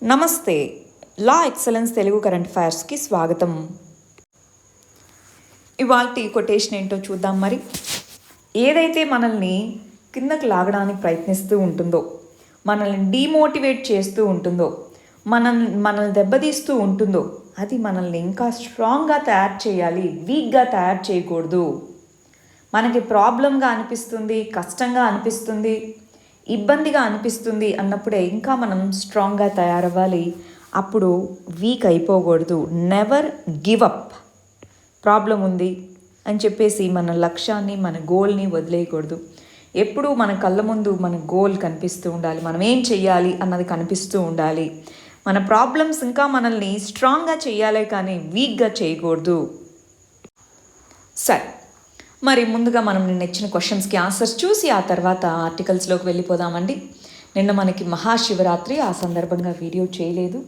నమస్తే. లా excellence Telugu current అఫైర్స్కి స్వాగతం. ఇవాల్టి కొటేషన్ ఏంటో చూద్దాం. మరి ఏదైతే మనల్ని కిందకు లాగడానికి ప్రయత్నిస్తూ ఉంటుందో, మనల్ని డీమోటివేట్ చేస్తూ ఉంటుందో, మనల్ని దెబ్బతీస్తూ ఉంటుందో, అది మనల్ని ఇంకా స్ట్రాంగ్గా తయారు చేయాలి, వీక్గా తయారు చేయకూడదు. మనకి ప్రాబ్లంగా అనిపిస్తుంది, కష్టంగా అనిపిస్తుంది, ఇబ్బందిగా అనిపిస్తుంది అన్నప్పుడే ఇంకా మనం స్ట్రాంగ్గా తయారవ్వాలి. అప్పుడు వీక్ అయిపోకూడదు. Never give up. ప్రాబ్లం ఉంది అని చెప్పేసి మన లక్ష్యాన్ని, మన గోల్ని వదిలేయకూడదు. ఎప్పుడూ మన కళ్ళ ముందు మన గోల్ కనిపిస్తూ ఉండాలి, మనం ఏం చెయ్యాలి అన్నది కనిపిస్తూ ఉండాలి. మన ప్రాబ్లమ్స్ ఇంకా మనల్ని స్ట్రాంగ్గా చేయాలి, కానీ వీక్గా చేయకూడదు. సరే, మరి ముందుగా మనం నిన్న ఇచ్చిన క్వశ్చన్స్కి ఆన్సర్స్ చూసి ఆ తర్వాత ఆర్టికల్స్లోకి వెళ్ళిపోదామండి. నిన్న మనకి మహాశివరాత్రి, ఆ సందర్భంగా వీడియో చేయలేదు.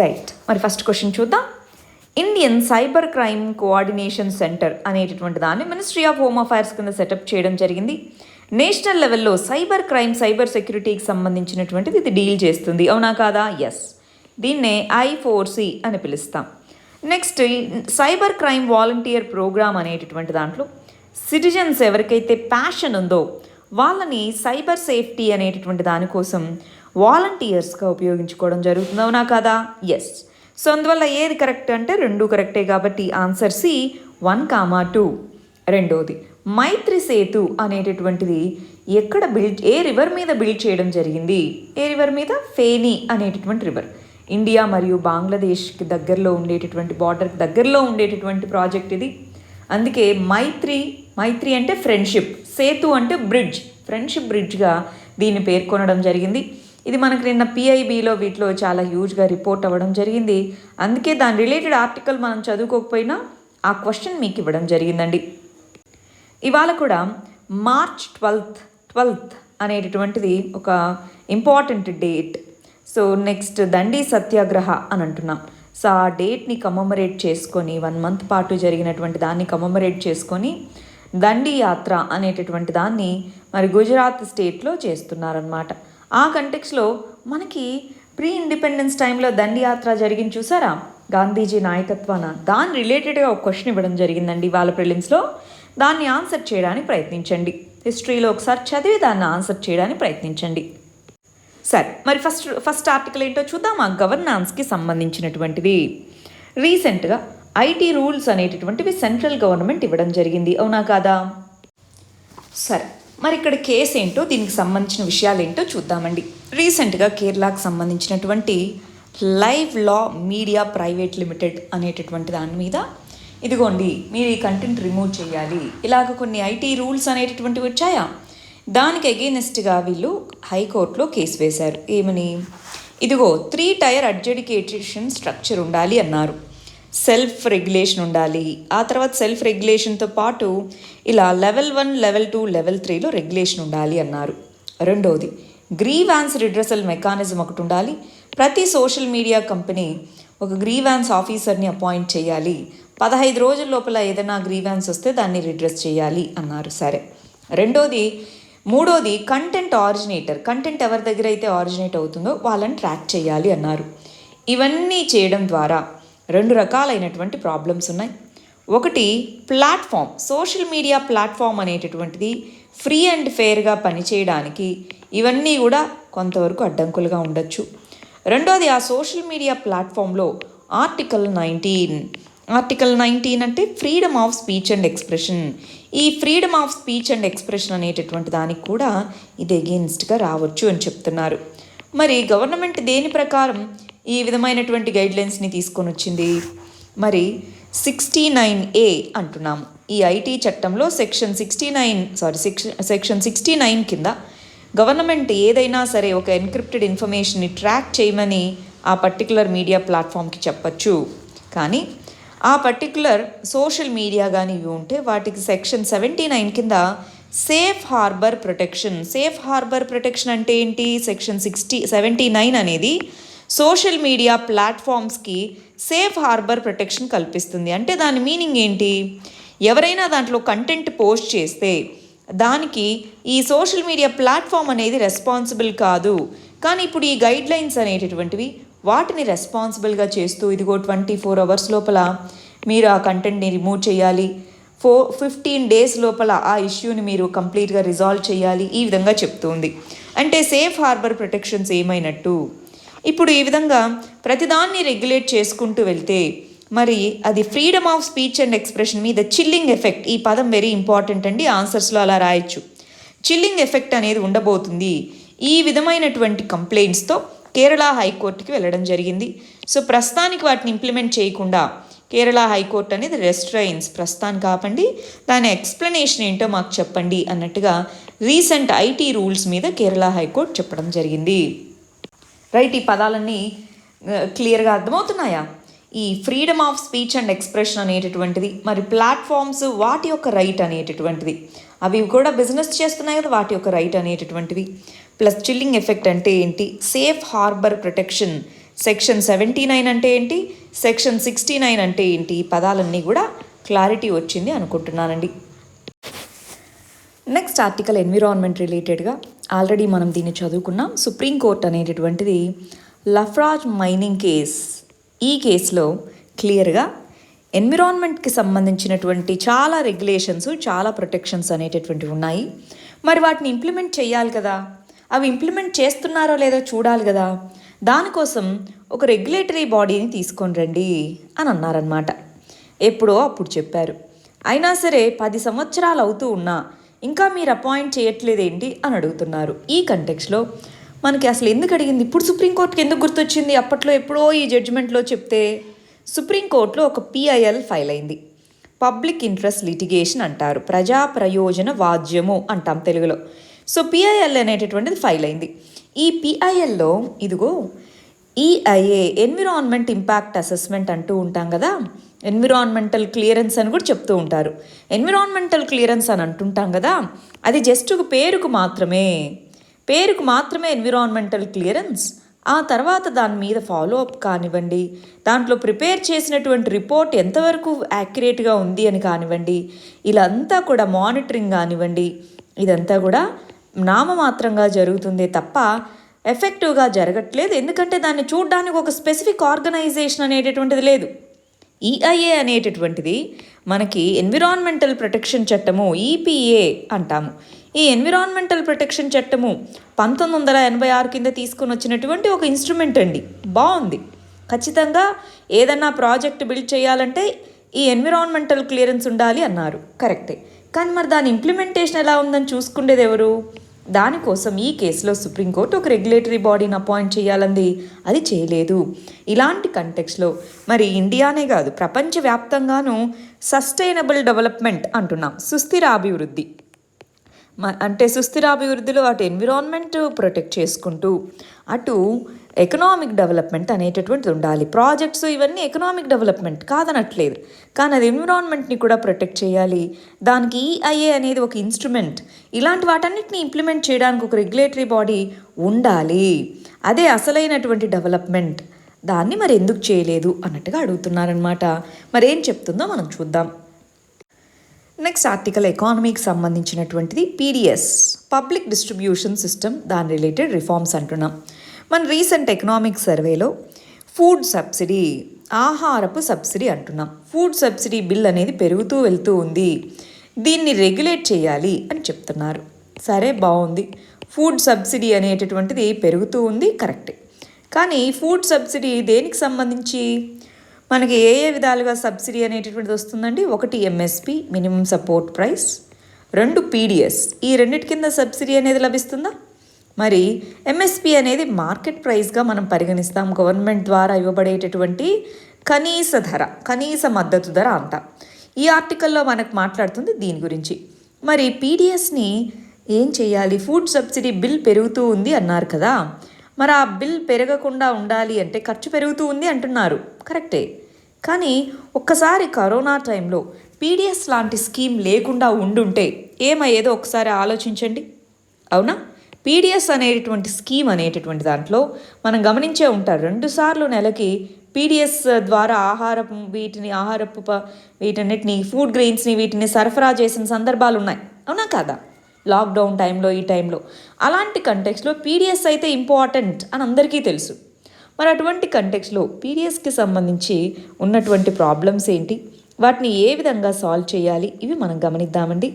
రైట్, మరి ఫస్ట్ క్వశ్చన్ చూద్దాం. Indian cyber crime coordination centre అనేటటువంటి దాన్ని మినిస్ట్రీ ఆఫ్ హోమ్ అఫైర్స్ కింద సెటప్ చేయడం జరిగింది. నేషనల్ లెవెల్లో సైబర్ క్రైమ్, సైబర్ సెక్యూరిటీకి సంబంధించినటువంటిది ఇది డీల్ చేస్తుంది. అవునా కాదా? ఎస్. దీన్నే I4C అని పిలుస్తాం. Next, cyber crime volunteer programme అనేటటువంటి దాంట్లో సిటిజన్స్ ఎవరికైతే ప్యాషన్ ఉందో వాళ్ళని సైబర్ సేఫ్టీ అనేటటువంటి దానికోసం వాలంటీర్స్గా ఉపయోగించుకోవడం జరుగుతుంది. అవునా కదా? ఎస్. సో అందువల్ల ఏది కరెక్ట్ అంటే రెండు కరెక్టే, కాబట్టి ఆన్సర్ C 1, 2. రెండోది, మైత్రి సేతు అనేటటువంటిది ఎక్కడ ఏ రివర్ మీద బిల్డ్ చేయడం జరిగింది? ఏ రివర్ మీద? ఫేనీ అనేటటువంటి రివర్. ఇండియా మరియు బంగ్లాదేశ్కి దగ్గరలో ఉండేటటువంటి, బార్డర్కి దగ్గరలో ఉండేటటువంటి ప్రాజెక్ట్ ఇది. అందుకే మైత్రి అంటే ఫ్రెండ్షిప్, సేతు అంటే బ్రిడ్జ్, ఫ్రెండ్షిప్ బ్రిడ్జ్గా దీన్ని పేర్కొనడం జరిగింది. ఇది మనకు నిన్న PIBలో వీటిలో చాలా హ్యూజ్గా రిపోర్ట్ అవ్వడం జరిగింది. అందుకే దాని రిలేటెడ్ ఆర్టికల్ మనం చదువుకోకపోయినా ఆ క్వశ్చన్ మీకు ఇవ్వడం జరిగిందండి. ఇవాళ కూడా March 12th అనేటటువంటిది ఒక ఇంపార్టెంట్ డేట్. సో నెక్స్ట్ దండి సత్యాగ్రహ అని అంటున్నాం. సో ఆ డేట్ని కమమరేట్ చేసుకొని 1 month పాటు జరిగినటువంటి దాన్ని కమమరేట్ చేసుకొని దండి యాత్ర అనేటటువంటి దాన్ని మరి గుజరాత్ స్టేట్లో చేస్తున్నారనమాట. ఆ కంటెక్స్లో మనకి ప్రీ ఇండిపెండెన్స్ టైంలో దండి యాత్ర జరిగింది చూసారా, గాంధీజీ నాయకత్వాన. దాని రిలేటెడ్గా ఒక క్వశ్చన్ ఇవ్వడం జరిగిందండి వాళ్ళ ప్రిలిమ్స్లో. దాన్ని ఆన్సర్ చేయడానికి ప్రయత్నించండి. హిస్టరీలో ఒకసారి చదివి దాన్ని ఆన్సర్ చేయడానికి ప్రయత్నించండి. సరే, మరి ఫస్ట్ ఆర్టికల్ ఏంటో చూద్దాం. ఆ గవర్నాన్స్కి సంబంధించినటువంటిది. రీసెంట్గా IT రూల్స్ అనేటటువంటివి సెంట్రల్ గవర్నమెంట్ ఇవ్వడం జరిగింది. అవునా కాదా? సరే, మరి ఇక్కడ కేసు ఏంటో, దీనికి సంబంధించిన విషయాలు ఏంటో చూద్దామండి. రీసెంట్గా కేరళకు సంబంధించినటువంటి లైవ్ లా మీడియా ప్రైవేట్ లిమిటెడ్ అనేటటువంటి దాని మీద, ఇదిగోండి మీరు ఈ కంటెంట్ రిమూవ్ చేయాలి, ఇలాగ కొన్ని IT రూల్స్ అనేటటువంటివి వచ్చాయా, దానికి అగెయినెస్ట్గా వీళ్ళు హైకోర్టులో కేసు వేశారు. ఏమని? ఇదిగో 3 tier అడ్జుడికేషన్ స్ట్రక్చర్ ఉండాలి అన్నారు. సెల్ఫ్ రెగ్యులేషన్ ఉండాలి. ఆ తర్వాత సెల్ఫ్ రెగ్యులేషన్తో పాటు ఇలా Level 1, Level 2, Level 3లో రెగ్యులేషన్ ఉండాలి అన్నారు. రెండోది, గ్రీవాన్స్ రిడ్రెసల్ మెకానిజం ఒకటి ఉండాలి. ప్రతి సోషల్ మీడియా కంపెనీ ఒక గ్రీవాన్స్ ఆఫీసర్ని అపాయింట్ చేయాలి. 15 రోజుల లోపల ఏదైనా గ్రీవాన్స్ వస్తే దాన్ని రిడ్రెస్ చేయాలి అన్నారు. సరే. మూడోది, కంటెంట్ ఆరిజినేటర్, కంటెంట్ ఎవరి దగ్గర అయితే ఆరిజినేట్ అవుతుందో వాళ్ళని ట్రాక్ చేయాలి అన్నారు. ఇవన్నీ చేయడం ద్వారా 2 రకాలైనటువంటి ప్రాబ్లమ్స్ ఉన్నాయి. ఒకటి, ప్లాట్ఫామ్, సోషల్ మీడియా ప్లాట్ఫామ్ అనేటటువంటిది ఫ్రీ అండ్ ఫెయిర్గా పనిచేయడానికి ఇవన్నీ కూడా కొంతవరకు అడ్డంకులుగా ఉండొచ్చు. రెండోది, ఆ సోషల్ మీడియా ప్లాట్ఫామ్లో ఆర్టికల్ 19 అంటే freedom of speech and expression. ఈ freedom of speech and expression అనేటటువంటి దానికి కూడా ఇది అగెయిన్స్ట్గా రావచ్చు అని చెప్తున్నారు. మరి గవర్నమెంట్ దేని ప్రకారం ఈ విధమైనటువంటి గైడ్లైన్స్ని తీసుకొని వచ్చింది? మరి 69A అంటున్నాము. ఈ IT చట్టంలో సెక్షన్ 69 కింద గవర్నమెంట్ ఏదైనా సరే ఒక ఎన్క్రిప్టెడ్ ఇన్ఫర్మేషన్ని ట్రాక్ చేయమని ఆ పర్టికులర్ మీడియా ప్లాట్ఫామ్కి చెప్పచ్చు. కానీ ఆ పర్టికులర్ సోషల్ మీడియా కానీ ఇవి ఉంటే వాటికి సెక్షన్ 79 కింద సేఫ్ హార్బర్ ప్రొటెక్షన్ అంటే ఏంటి? సెక్షన్ 79 అనేది సోషల్ మీడియా ప్లాట్ఫామ్స్కి సేఫ్ హార్బర్ ప్రొటెక్షన్ కల్పిస్తుంది. అంటే దాని మీనింగ్ ఏంటి? ఎవరైనా దాంట్లో కంటెంట్ పోస్ట్ చేస్తే దానికి ఈ సోషల్ మీడియా ప్లాట్ఫామ్ అనేది రెస్పాన్సిబుల్ కాదు, కానీ ఇప్పుడు ఈ గైడ్ లైన్స్ అనేటటువంటివి వాటిని రెస్పాన్సిబుల్గా చేస్తూ ఇదిగో 24 అవర్స్ లోపల మీరు ఆ కంటెంట్ని రిమూవ్ చేయాలి, 15 డేస్ లోపల ఆ ఇష్యూని మీరు కంప్లీట్గా రిజాల్వ్ చేయాలి, ఈ విధంగా చెప్తుంది. అంటే సేఫ్ హార్బర్ ప్రొటెక్షన్స్ ఏమైనట్టు. ఇప్పుడు ఈ విధంగా ప్రతిదాన్ని రెగ్యులేట్ చేసుకుంటూ వెళ్తే మరి అది freedom of speech and expression మీద చిల్లింగ్ ఎఫెక్ట్, ఈ పదం వెరీ ఇంపార్టెంట్ అండి, ఆన్సర్స్లో అలా రాయొచ్చు. చిల్లింగ్ ఎఫెక్ట్ అనేది ఉండబోతుంది. ఈ విధమైనటువంటి కంప్లైంట్స్తో కేరళ హైకోర్టుకి వెళ్ళడం జరిగింది. సో ప్రస్తుతానికి వాటిని ఇంప్లిమెంట్ చేయకుండా కేరళ హైకోర్టు అనేది రెస్ట్రైన్స్, ప్రస్తుతానికి ఆపండి, దాని ఎక్స్ప్లెనేషన్ ఏంటో మాకు చెప్పండి అన్నట్టుగా రీసెంట్ ఐటీ రూల్స్ మీద కేరళ హైకోర్టు చెప్పడం జరిగింది. రైట్, ఈ పదాలన్నీ క్లియర్గా అర్థమవుతున్నాయా? ఈ freedom of speech and expression అనేటటువంటిది, మరి ప్లాట్ఫామ్స్ వాటి యొక్క రైట్ అనేటటువంటిది, అవి కూడా బిజినెస్ చేస్తున్నాయి కదా, వాటి యొక్క రైట్ అనేటటువంటివి, ప్లస్ చిల్లింగ్ ఎఫెక్ట్ అంటే ఏంటి, సేఫ్ హార్బర్ ప్రొటెక్షన్ సెక్షన్ 79 అంటే ఏంటి, సెక్షన్ 69 అంటే ఏంటి, ఈ పదాలన్నీ కూడా క్లారిటీ వచ్చింది అనుకుంటున్నానండి. నెక్స్ట్ ఆర్టికల్ ఎన్విరాన్మెంట్ రిలేటెడ్గా ఆల్రెడీ మనం దీన్ని చదువుకున్నాం. సుప్రీంకోర్టు అనేటటువంటిది లఫ్రాజ్ మైనింగ్ కేస్, ఈ కేసులో క్లియర్గా ఎన్విరాన్మెంట్కి సంబంధించినటువంటి చాలా రెగ్యులేషన్స్, చాలా ప్రొటెక్షన్స్ అనేటటువంటివి ఉన్నాయి. మరి వాటిని ఇంప్లిమెంట్ చేయాలి కదా, అవి ఇంప్లిమెంట్ చేస్తున్నారో లేదో చూడాలి కదా, దానికోసం ఒక రెగ్యులేటరీ బాడీని తీసుకొని రండి అని అన్నారనమాట. ఎప్పుడో అప్పుడు చెప్పారు, అయినా సరే 10 సంవత్సరాలు అవుతూ ఉన్నా ఇంకా మీరు అపాయింట్ చేయట్లేదేంటి అని అడుగుతున్నారు. ఈ కంటెక్స్లో మనకి అసలు ఎందుకు అడిగింది, ఇప్పుడు సుప్రీంకోర్టుకి ఎందుకు గుర్తొచ్చింది, అప్పట్లో ఎప్పుడో ఈ జడ్జిమెంట్లో చెప్తే. సుప్రీంకోర్టులో ఒక PIL ఫైల్ అయింది, పబ్లిక్ ఇంట్రెస్ట్ లిటిగేషన్ అంటారు, ప్రజా ప్రయోజన వాద్యము అంటాం తెలుగులో. సో PIL అనేటటువంటిది ఫైల్ అయింది. ఈ PILలో ఇదిగో EIA ఎన్విరాన్మెంట్ ఇంపాక్ట్ అసెస్మెంట్ అంటూ ఉంటాం కదా, ఎన్విరాన్మెంటల్ క్లియరెన్స్ అని కూడా చెప్తూ ఉంటారు. ఎన్విరాన్మెంటల్ క్లియరెన్స్ అని అంటుంటాం కదా, అది జస్ట్ ఒక పేరుకు మాత్రమే ఎన్విరాన్మెంటల్ క్లియరెన్స్. ఆ తర్వాత దాని మీద ఫాలో అప్ కానివ్వండి, దాంట్లో ప్రిపేర్ చేసినటువంటి రిపోర్ట్ ఎంతవరకు యాక్యురేట్గా ఉంది అని కానివ్వండి, ఇలా అంతా కూడా మానిటరింగ్ కానివ్వండి, ఇదంతా కూడా నామమాత్రంగా జరుగుతుందే తప్ప ఎఫెక్టివ్గా జరగట్లేదు. ఎందుకంటే దాన్ని చూడడానికి ఒక స్పెసిఫిక్ ఆర్గనైజేషన్ అనేటటువంటిది లేదు. EIA అనేటటువంటిది మనకి ఎన్విరాన్మెంటల్ ప్రొటెక్షన్ చట్టము, EPA అంటాము. ఈ ఎన్విరాన్మెంటల్ ప్రొటెక్షన్ చట్టము 1986 కింద తీసుకొని వచ్చినటువంటి ఒక ఇన్స్ట్రుమెంట్ అండి. బాగుంది. ఖచ్చితంగా ఏదన్నా ప్రాజెక్ట్ బిల్డ్ చేయాలంటే ఈ ఎన్విరాన్మెంటల్ క్లియరెన్స్ ఉండాలి అన్నారు, కరెక్టే. కానీ మరి దాని ఇంప్లిమెంటేషన్ ఎలా ఉందని చూసుకునేది ఎవరు? దానికోసం ఈ కేసులో సుప్రీంకోర్టు ఒక రెగ్యులేటరీ బాడీని అపాయింట్ చేయాలంది, అది చేయలేదు. ఇలాంటి కంటెక్స్లో మరి ఇండియానే కాదు ప్రపంచవ్యాప్తంగానూ సస్టైనబుల్ డెవలప్మెంట్ అంటున్నాం, సుస్థిర అభివృద్ధి. అంటే సుస్థిర అభివృద్ధిలో అటు ఎన్విరాన్మెంట్ ప్రొటెక్ట్ చేసుకుంటూ అటు ఎకనామిక్ డెవలప్మెంట్ అనేటటువంటిది ఉండాలి. ప్రాజెక్ట్స్ ఇవన్నీ ఎకనామిక్ డెవలప్మెంట్ కాదనట్లేదు, కానీ అది ఎన్విరాన్మెంట్ని కూడా ప్రొటెక్ట్ చేయాలి. దానికి EIA అనేది ఒక ఇన్స్ట్రుమెంట్. ఇలాంటి వాటన్నిటిని ఇంప్లిమెంట్ చేయడానికి ఒక రెగ్యులేటరీ బాడీ ఉండాలి, అదే అసలైనటువంటి డెవలప్మెంట్. దాన్ని మరి ఎందుకు చేయలేదు అన్నట్టుగా అడుగుతున్నారనమాట. మరి ఏం చెప్తుందో మనం చూద్దాం. నెక్స్ట్ ఆర్టికల్ ఎకానమీకి సంబంధించినటువంటిది PDS, పబ్లిక్ డిస్ట్రిబ్యూషన్ సిస్టమ్, దాని రిలేటెడ్ రిఫార్మ్స్ అంటున్నాం. మన రీసెంట్ ఎకనామిక్ సర్వేలో ఫుడ్ సబ్సిడీ, ఆహారపు సబ్సిడీ అంటున్నాం. ఫుడ్ సబ్సిడీ బిల్ అనేది పెరుగుతూ వెళ్తూ ఉంది, దీన్ని రెగ్యులేట్ చేయాలి అని చెప్తున్నారు. సరే, బాగుంది. ఫుడ్ సబ్సిడీ అనేటటువంటిది పెరుగుతూ ఉంది, కరెక్టే. కానీ ఫుడ్ సబ్సిడీ దేనికి సంబంధించి, మనకి ఏ విధాలుగా సబ్సిడీ అనేటటువంటిది వస్తుందండి? ఒకటి MSP, minimum support price, 2 PDS, ఈ రెండింటి కింద సబ్సిడీ అనేది లభిస్తుందా? మరి MSP అనేది మార్కెట్ ప్రైస్గా మనం పరిగణిస్తాం, గవర్నమెంట్ ద్వారా ఇవ్వబడేటటువంటి కనీస ధర, కనీస మద్దతు ధర అంటాం. ఈ ఆర్టికల్లో మనకు మాట్లాడుతుంది దీని గురించి. మరి PDSని ఏం చేయాలి? ఫుడ్ సబ్సిడీ బిల్ పెరుగుతూ ఉంది అన్నారు కదా, మరి ఆ బిల్ పెరగకుండా ఉండాలి అంటే ఖర్చు పెరుగుతూ ఉంది అంటున్నారు, కరెక్టే. కానీ ఒక్కసారి కరోనా టైంలో PDS లాంటి స్కీమ్ లేకుండా ఉండుంటే ఏమయ్యేదో ఒకసారి ఆలోచించండి, అవునా? PDS అనేటటువంటి స్కీమ్ అనేటటువంటి దాంట్లో మనం గమనించే ఉంటారు, 2 సార్లు నెలకి PDS ద్వారా వీటన్నిటిని ఫుడ్ గ్రెయిన్స్ని వీటిని సరఫరా చేసిన సందర్భాలు ఉన్నాయి, అవునా కాదా? లాక్డౌన్ టైంలో ఈ టైంలో. అలాంటి కంటెక్స్లో పీడిఎస్ అయితే ఇంపార్టెంట్ అని అందరికీ తెలుసు. మరి అటువంటి కంటెక్స్లో పీడిఎస్కి సంబంధించి ఉన్నటువంటి ప్రాబ్లమ్స్ ఏంటి, వాటిని ఏ విధంగా సాల్వ్ చేయాలి, ఇవి మనం గమనిద్దామండి.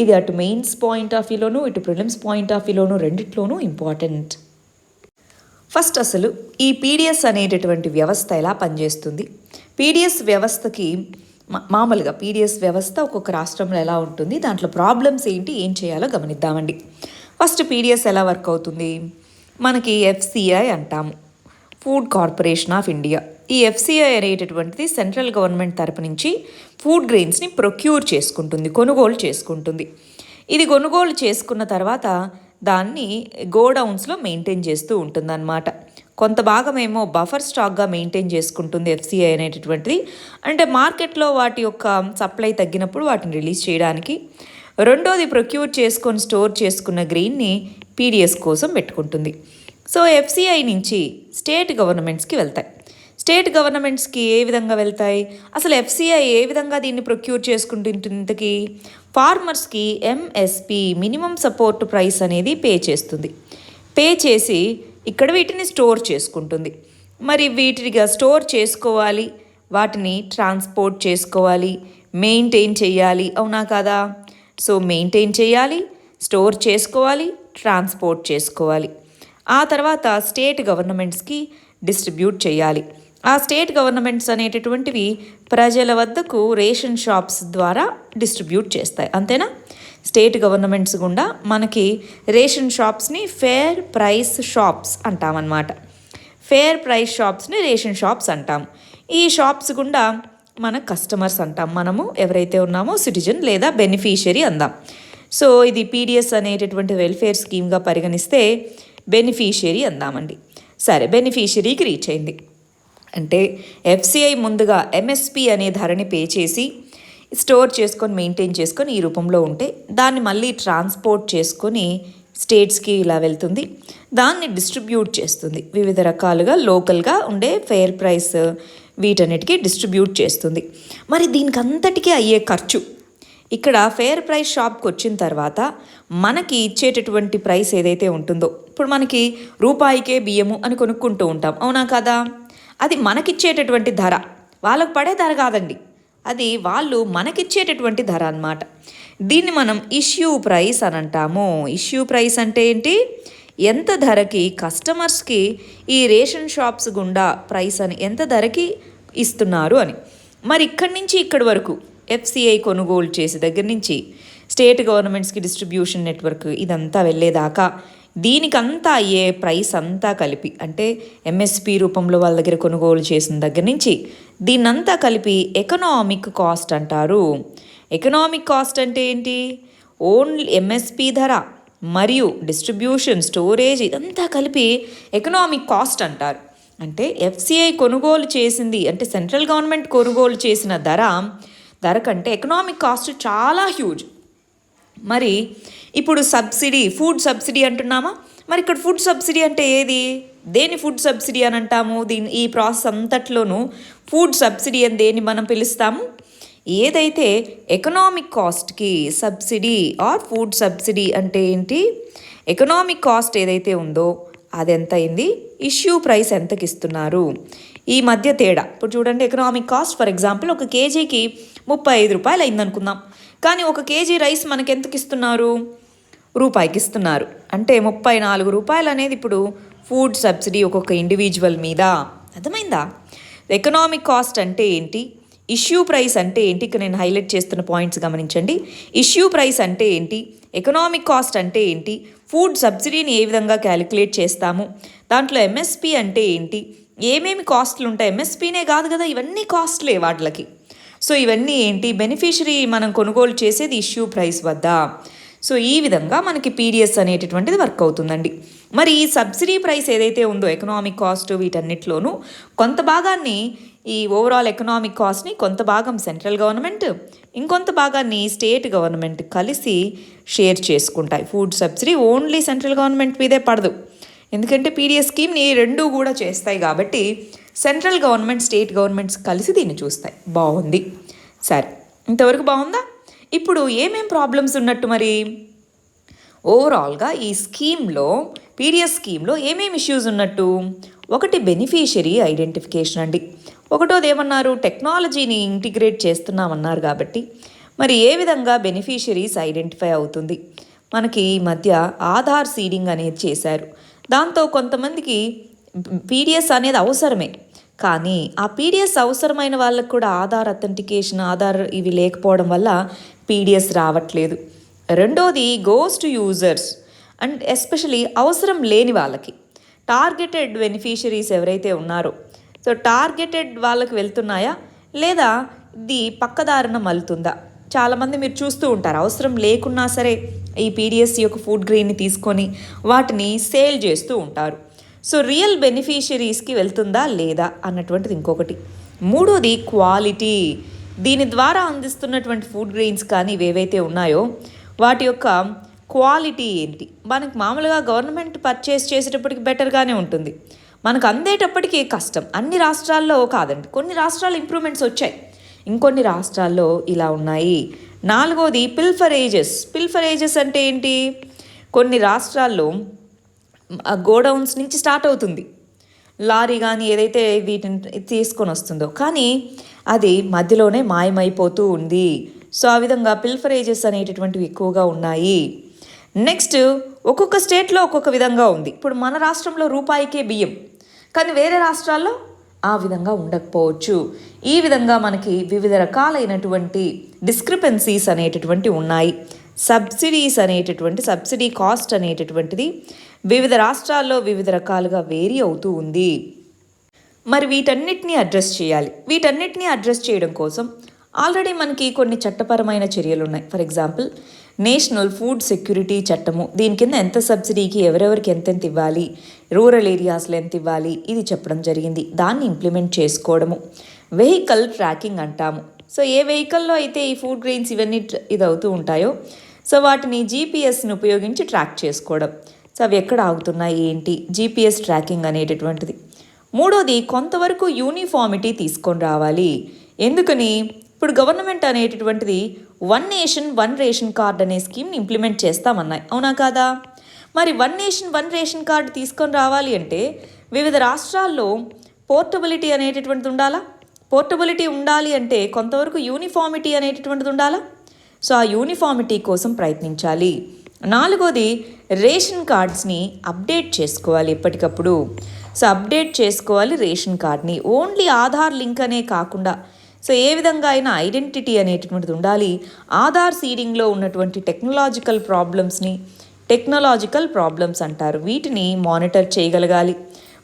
ఇది అటు మెయిన్స్ పాయింట్ ఆఫ్ వ్యూలోను ఇటు ప్రిలిమ్స్ పాయింట్ ఆఫ్ వ్యూలోను రెండిట్లోనూ ఇంపార్టెంట్. ఫస్ట్ అసలు ఈ పీడిఎస్ అనేటటువంటి వ్యవస్థ ఎలా పనిచేస్తుంది, పీడిఎస్ వ్యవస్థకి మామూలుగా పీడిఎస్ వ్యవస్థ ఒక్కొక్క రాష్ట్రంలో ఎలా ఉంటుంది, దాంట్లో ప్రాబ్లమ్స్ ఏంటి, ఏం చేయాలో గమనిద్దామండి. ఫస్ట్ పీడిఎస్ ఎలా వర్క్ అవుతుంది, మనకి ఎఫ్సిఐ అంటాము, ఫుడ్ కార్పొరేషన్ ఆఫ్ ఇండియా. ఈ ఎఫ్సిఐ అనేటటువంటిది సెంట్రల్ గవర్నమెంట్ తరపు నుంచి ఫుడ్ గ్రెయిన్స్ని ప్రొక్యూర్ చేసుకుంటుంది, కొనుగోలు చేసుకుంటుంది. ఇది కొనుగోలు చేసుకున్న తర్వాత దాన్ని గోడౌన్స్లో మెయింటైన్ చేస్తూ ఉంటుందన్నమాట. కొంత భాగం ఏమో బఫర్ స్టాక్గా మెయింటైన్ చేసుకుంటుంది ఎఫ్సిఐ అనేటటువంటిది. అంటే మార్కెట్లో వాటి యొక్క సప్లై తగ్గినప్పుడు వాటిని రిలీజ్ చేయడానికి. రెండోది ప్రొక్యూర్ చేసుకొని స్టోర్ చేసుకున్న గ్రెయిన్ని పీడిఎస్ కోసం పెట్టుకుంటుంది. సో ఎఫ్సిఐ నుంచి స్టేట్ గవర్నమెంట్స్కి వెళ్తాయి. స్టేట్ గవర్నమెంట్స్కి ఏ విధంగా వెళ్తాయి, అసలు ఎఫ్సిఐ ఏ విధంగా దీన్ని ప్రొక్యూర్ చేసుకుంటుందికి, ఫార్మర్స్కి ఎంఎస్పి మినిమం సపోర్ట్ ప్రైస్ అనేది పే చేస్తుంది. పే చేసి ఇక్కడ వీటిని స్టోర్ చేసుకుంటుంది. మరి వీటిగా స్టోర్ చేసుకోవాలి, వాటిని ట్రాన్స్పోర్ట్ చేసుకోవాలి, మెయింటైన్ చేయాలి, అవునా కాదా? సో మెయింటైన్ చేయాలి, స్టోర్ చేసుకోవాలి, ట్రాన్స్పోర్ట్ చేసుకోవాలి. ఆ తర్వాత స్టేట్ గవర్నమెంట్స్కి డిస్ట్రిబ్యూట్ చేయాలి. ఆ స్టేట్ గవర్నమెంట్స్ అనేటటువంటివి ప్రజల వద్దకు రేషన్ షాప్స్ ద్వారా డిస్ట్రిబ్యూట్ చేస్తాయి, అంతేనా? స్టేట్ గవర్నమెంట్స్ గుండా మనకి రేషన్ షాప్స్ని ఫేర్ ప్రైస్ షాప్స్ అంటామన్నమాట. ఫేర్ ప్రైస్ షాప్స్ని రేషన్ షాప్స్ అంటాం. ఈ షాప్స్ గుండా మన కస్టమర్స్ అంటాం, మనము ఎవరైతే ఉన్నామో సిటిజన్ లేదా బెనిఫిషియరీ అందాం. సో ఇది పీడిఎస్ అనేటటువంటి వెల్ఫేర్ స్కీమ్గా పరిగణిస్తే బెనిఫిషియరీ అందామండి. సరే, బెనిఫిషియరీకి రీచ్ అయింది అంటే ఎఫ్సిఐ ముందుగా ఎంఎస్పి అనే ధరని పే చేసి స్టోర్ చేసుకొని మెయింటైన్ చేసుకొని ఈ రూపంలో ఉంటే దాన్ని మళ్ళీ ట్రాన్స్పోర్ట్ చేసుకొని స్టేట్స్కి ఇలా వెళ్తుంది. దాన్ని డిస్ట్రిబ్యూట్ చేస్తుంది, వివిధ రకాలుగా లోకల్గా ఉండే ఫెయిర్ ప్రైస్ వీటన్నిటికీ డిస్ట్రిబ్యూట్ చేస్తుంది. మరి దీనికి అంతటికీ అయ్యే ఖర్చు, ఇక్కడ ఫెయిర్ ప్రైస్ షాప్కి వచ్చిన తర్వాత మనకి ఇచ్చేటటువంటి ప్రైస్ ఏదైతే ఉంటుందో, ఇప్పుడు మనకి రూపాయికే బియ్యము అని కొనుక్కుంటూ ఉంటాం, అవునా కదా? అది మనకిచ్చేటటువంటి ధర, వాళ్ళకు పడే ధర కాదండి, అది వాళ్ళు మనకిచ్చేటటువంటి ధర అన్నమాట. దీన్ని మనం ఇష్యూ ప్రైస్ అని అంటాము. ఇష్యూ ప్రైస్ అంటే ఏంటి, ఎంత ధరకి కస్టమర్స్కి ఈ రేషన్ షాప్స్ గుండా ప్రైస్ అని ఎంత ధరకి ఇస్తున్నారు అని. మరి ఇక్కడి నుంచి ఇక్కడి వరకు ఎఫ్సిఐ కొనుగోలు చేసే దగ్గర నుంచి స్టేట్ గవర్నమెంట్స్కి డిస్ట్రిబ్యూషన్ నెట్వర్క్ ఇదంతా వెళ్ళేదాకా దీనికంతా అయ్యే ప్రైస్ అంతా కలిపి, అంటే ఎంఎస్పి రూపంలో వాళ్ళ దగ్గర కొనుగోలు చేసిన దగ్గర నుంచి దీన్నంతా కలిపి ఎకనామిక్ కాస్ట్ అంటారు. ఎకనామిక్ కాస్ట్ అంటే ఏంటి, ఓన్లీ ఎంఎస్పి ధర మరియు డిస్ట్రిబ్యూషన్, స్టోరేజ్ ఇదంతా కలిపి ఎకనామిక్ కాస్ట్ అంటారు. అంటే ఎఫ్సిఐ కొనుగోలు చేసింది అంటే సెంట్రల్ గవర్నమెంట్ కొనుగోలు చేసిన ధర కంటే ఎకనామిక్ కాస్ట్ చాలా హ్యూజ్. మరి ఇప్పుడు సబ్సిడీ, ఫుడ్ సబ్సిడీ అంటున్నామా, మరి ఇక్కడ ఫుడ్ సబ్సిడీ అంటే ఏది, దేని ఫుడ్ సబ్సిడీ అని అంటాము? ఈ ప్రాసెస్ అంతట్లోనూ ఫుడ్ సబ్సిడీ అని దేన్ని మనం పిలుస్తాము? ఏదైతే ఎకనామిక్ కాస్ట్కి సబ్సిడీ ఆర్ ఫుడ్ సబ్సిడీ అంటే ఏంటి, ఎకనామిక్ కాస్ట్ ఏదైతే ఉందో అది ఎంత అయింది, ఇష్యూ ప్రైస్ ఎంతకి ఇస్తున్నారు, ఈ మధ్య తేడా. ఇప్పుడు చూడండి, ఎకనామిక్ కాస్ట్ ఫర్ ఎగ్జాంపుల్ ఒక కేజీకి 35 రూపాయలు అయిందనుకుందాం, కానీ ఒక కేజీ రైస్ మనకి ఎంతకి ఇస్తున్నారు, రూపాయికి ఇస్తున్నారు. అంటే 34 రూపాయలు అనేది ఇప్పుడు ఫుడ్ సబ్సిడీ ఒక్కొక్క ఇండివిజువల్ మీద. అర్థమైందా? ఎకనామిక్ కాస్ట్ అంటే ఏంటి, ఇష్యూ ప్రైస్ అంటే ఏంటి, ఇక్కడ నేను హైలైట్ చేస్తున్న పాయింట్స్ గమనించండి. ఇష్యూ ప్రైస్ అంటే ఏంటి, ఎకనామిక్ కాస్ట్ అంటే ఏంటి, ఫుడ్ సబ్సిడీని ఏ విధంగా క్యాలిక్యులేట్ చేస్తాము, దాంట్లో ఎంఎస్పి అంటే ఏంటి, ఏమేమి కాస్ట్లు ఉంటాయి, ఎంఎస్పీనే కాదు కదా, ఇవన్నీ కాస్ట్లే వాటికి. సో ఇవన్నీ ఏంటి, బెనిఫిషరీ మనం కొనుగోలు చేసేది ఇష్యూ ప్రైస్ వద్ద. సో ఈ విధంగా మనకి పీడిఎస్ అనేటటువంటిది వర్క్ అవుతుందండి. మరి ఈ సబ్సిడీ ప్రైస్ ఏదైతే ఉందో ఎకనామిక్ కాస్ట్ వీటన్నిటిలోనూ కొంత భాగాన్ని, ఈ ఓవరాల్ ఎకనామిక్ కాస్ట్ని కొంత భాగం సెంట్రల్ గవర్నమెంట్, ఇంకొంత భాగాన్ని స్టేట్ గవర్నమెంట్ కలిసి షేర్ చేసుకుంటాయి. Food subsidy only central government మీదే పడదు, ఎందుకంటే పీడిఎస్ స్కీమ్ని రెండూ కూడా చేస్తాయి కాబట్టి సెంట్రల్ గవర్నమెంట్, స్టేట్ గవర్నమెంట్స్ కలిసి దీన్ని చూస్తాయి. బాగుంది, సరే, ఇంతవరకు బాగుందా? ఇప్పుడు ఏమేం ప్రాబ్లమ్స్ ఉన్నట్టు మరి, ఓవరాల్గా ఈ స్కీమ్లో పీడిఎస్ స్కీమ్లో ఏమేమి ఇష్యూస్ ఉన్నట్టు? ఒకటి బెనిఫిషియరీ ఐడెంటిఫికేషన్ అండి. ఒకటోది ఏమన్నారు, టెక్నాలజీని ఇంటిగ్రేట్ చేస్తున్నామన్నారు కాబట్టి మరి ఏ విధంగా బెనిఫిషియరీస్ ఐడెంటిఫై అవుతుంది? మనకి ఈ మధ్య ఆధార్ సీడింగ్ అనేది చేశారు. దాంతో కొంతమందికి పీడిఎస్ అనేది అవసరమే, కానీ ఆ పీడిఎస్ అవసరమైన వాళ్ళకు కూడా ఆధార్ అథెంటికేషన్, ఆధార్ ఇవి లేకపోవడం వల్ల పీడిఎస్ రావట్లేదు. రెండోది goes to users and especially అవసరం లేని వాళ్ళకి, టార్గెటెడ్ బెనిఫిషరీస్ ఎవరైతే ఉన్నారో, సో టార్గెటెడ్ వాళ్ళకి వెళ్తున్నాయా లేదా ఇది పక్కదారిన మలుతుందా? చాలామంది మీరు చూస్తూ ఉంటారు, అవసరం లేకున్నా సరే ఈ పీడిఎస్ యొక్క ఫుడ్ గ్రెయిన్ని తీసుకొని వాటిని సేల్ చేస్తూ ఉంటారు. సో రియల్ బెనిఫిషరీస్కి వెళ్తుందా లేదా అన్నటువంటిది ఇంకొకటి. మూడోది క్వాలిటీ. దీని ద్వారా అందిస్తున్నటువంటి ఫుడ్ గ్రెయిన్స్ కానీ ఏవైతే ఉన్నాయో వాటి యొక్క క్వాలిటీ ఏంటి? మనకు మామూలుగా గవర్నమెంట్ పర్చేస్ చేసేటప్పటికి బెటర్గానే ఉంటుంది, మనకు అందేటప్పటికీ కష్టం. అన్ని రాష్ట్రాల్లో కాదండి, కొన్ని రాష్ట్రాలు ఇంప్రూవ్మెంట్స్ వచ్చాయి, ఇంకొన్ని రాష్ట్రాల్లో ఇలా ఉన్నాయి. నాలుగోది పిల్ఫరేజెస్ అంటే ఏంటి? కొన్ని రాష్ట్రాల్లో గోడౌన్స్ నుంచి స్టార్ట్ అవుతుంది లారీ కానీ ఏదైతే వీటిని తీసుకొని వస్తుందో, కానీ అది మధ్యలోనే మాయమైపోతూ ఉంది. సో ఆ విధంగా పిల్ఫరేజెస్ అనేటటువంటివి ఎక్కువగా ఉన్నాయి. నెక్స్ట్, ఒక్కొక్క స్టేట్లో ఒక్కొక్క విధంగా ఉంది. ఇప్పుడు మన రాష్ట్రంలో రూపాయికే బియ్యం, కానీ వేరే రాష్ట్రాల్లో ఆ విధంగా ఉండకపోవచ్చు. ఈ విధంగా మనకి వివిధ రకాలైనటువంటి డిస్క్రిపెన్సీస్ అనేటటువంటి ఉన్నాయి. సబ్సిడీ కాస్ట్ అనేటటువంటిది వివిధ రాష్ట్రాల్లో వివిధ రకాలుగా వేరీ అవుతూ ఉంది. మరి వీటన్నిటిని అడ్రస్ చేయాలి. వీటన్నిటిని అడ్రస్ చేయడం కోసం ఆల్రెడీ మనకి కొన్ని చట్టపరమైన చర్యలు ఉన్నాయి. For example, national food security చట్టము, దీని కింద ఎంత సబ్సిడీకి ఎవరెవరికి ఎంతెంత ఇవ్వాలి, రూరల్ ఏరియాస్లో ఎంత ఇవ్వాలి, ఇది చెప్పడం జరిగింది. దాన్ని ఇంప్లిమెంట్ చేసుకోవడము. వెహికల్ ట్రాకింగ్ అంటాము. సో ఏ వెహికల్లో అయితే ఈ ఫుడ్ గ్రెయిన్స్ ఇవన్నీ ఇది అవుతూ ఉంటాయో, సో వాటిని జీపీఎస్ని ఉపయోగించి ట్రాక్ చేసుకోవడం. సో అవి ఎక్కడ ఆగుతున్నాయి ఏంటి, జీపీఎస్ ట్రాకింగ్ అనేటటువంటిది. మూడోది, కొంతవరకు యూనిఫామిటీ తీసుకొని రావాలి. ఎందుకని? ఇప్పుడు గవర్నమెంట్ అనేటటువంటిది 1 నేషన్ 1 రేషన్ కార్డ్ అనే స్కీమ్ని ఇంప్లిమెంట్ చేస్తామన్నాయి, అవునా కాదా? మరి 1 నేషన్ 1 రేషన్ కార్డు తీసుకొని రావాలి అంటే వివిధ రాష్ట్రాల్లో పోర్టబిలిటీ అనేటటువంటిది ఉండాలా? పోర్టబిలిటీ ఉండాలి అంటే కొంతవరకు యూనిఫామిటీ అనేటటువంటిది ఉండాలా? సో ఆ యూనిఫామిటీ కోసం ప్రయత్నించాలి. నాలుగోది, రేషన్ కార్డ్స్ని అప్డేట్ చేసుకోవాలి ఎప్పటికప్పుడు. సో అప్డేట్ చేసుకోవాలి రేషన్ కార్డ్ని. ఓన్లీ ఆధార్ లింక్ అనే కాకుండా సో ఏ విధంగా అయినా ఐడెంటిటీ అనేటటువంటిది ఉండాలి. ఆధార్ సీడింగ్లో ఉన్నటువంటి టెక్నాలజికల్ ప్రాబ్లమ్స్ అంటారు, వీటిని మానిటర్ చేయగలగాలి.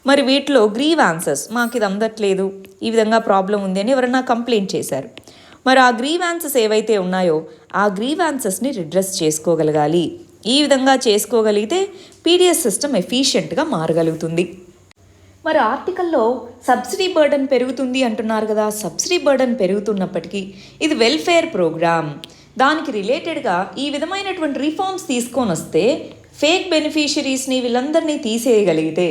మరి వీటిలో గ్రీవాన్సెస్, మాకు ఇది అందట్లేదు, ఈ విధంగా ప్రాబ్లం ఉంది అని ఎవరైనా కంప్లైంట్ చేశారు, మరి ఆ గ్రీవాన్సెస్ ఏవైతే ఉన్నాయో ఆ గ్రీవాన్సెస్ని రిడ్రెస్ చేసుకోగలగాలి. ఈ విధంగా చేసుకోగలిగితే పీడిఎస్ సిస్టమ్ ఎఫిషియెంట్గా మారగలుగుతుంది. మరి ఆర్టికల్లో సబ్సిడీ బర్డన్ పెరుగుతుంది అంటున్నారు కదా. సబ్సిడీ బర్డన్ పెరుగుతున్నప్పటికీ ఇది వెల్ఫేర్ ప్రోగ్రామ్, దానికి రిలేటెడ్గా ఈ విధమైనటువంటి రిఫార్మ్స్ తీసుకొని వస్తే ఫేక్ బెనిఫిషరీస్ని వీళ్ళందరినీ తీసేయగలిగితే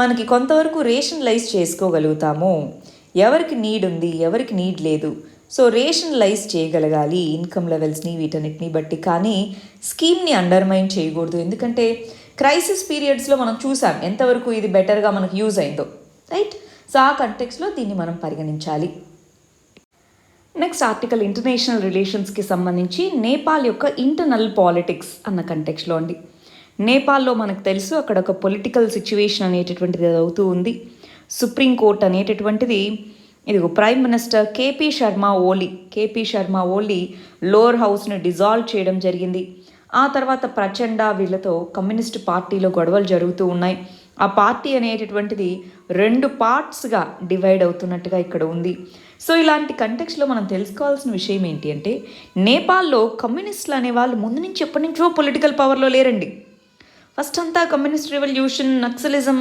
మనకి కొంతవరకు రేషనలైజ్ చేసుకోగలుగుతాము. ఎవరికి నీడ్ ఉంది, ఎవరికి నీడ్ లేదు, సో రేషనలైజ్ చేయగలగాలి ఇన్కమ్ లెవెల్స్ని, వీటన్నిటిని బట్టి. కానీ స్కీమ్ని అండర్మైన్ చేయకూడదు, ఎందుకంటే క్రైసిస్ పీరియడ్స్లో మనం చూసాం ఎంతవరకు ఇది బెటర్గా మనకు యూజ్ అయిందో, రైట్? సో ఆ కంటెక్స్లో దీన్ని మనం పరిగణించాలి. నెక్స్ట్ ఆర్టికల్ ఇంటర్నేషనల్ రిలేషన్స్కి సంబంధించి నేపాల్ యొక్క ఇంటర్నల్ పాలిటిక్స్ అన్న కంటెక్స్లో అండి. నేపాల్లో మనకు తెలుసు అక్కడ ఒక పొలిటికల్ సిచ్యువేషన్ అనేటటువంటిది అవుతూ ఉంది. సుప్రీంకోర్టు అనేటటువంటిది ఇదిగో ప్రైమ్ మినిస్టర్ కేపీ శర్మ ఓలీ లోవర్ హౌస్ని డిజాల్వ్ చేయడం జరిగింది. ఆ తర్వాత ప్రచండ వీళ్ళతో కమ్యూనిస్ట్ పార్టీలో గొడవలు జరుగుతూ ఉన్నాయి. ఆ పార్టీ అనేటటువంటిది 2 పార్ట్స్గా డివైడ్ అవుతున్నట్టుగా ఇక్కడ ఉంది. సో ఇలాంటి కంటెక్స్లో మనం తెలుసుకోవాల్సిన విషయం ఏంటి అంటే, నేపాల్లో కమ్యూనిస్టులు అనేవాళ్ళు ముందు నుంచి ఎప్పటి నుంచో పొలిటికల్ పవర్లో లేరండి. ఫస్ట్ అంతా కమ్యూనిస్ట్ రెవల్యూషన్, నక్సలిజం,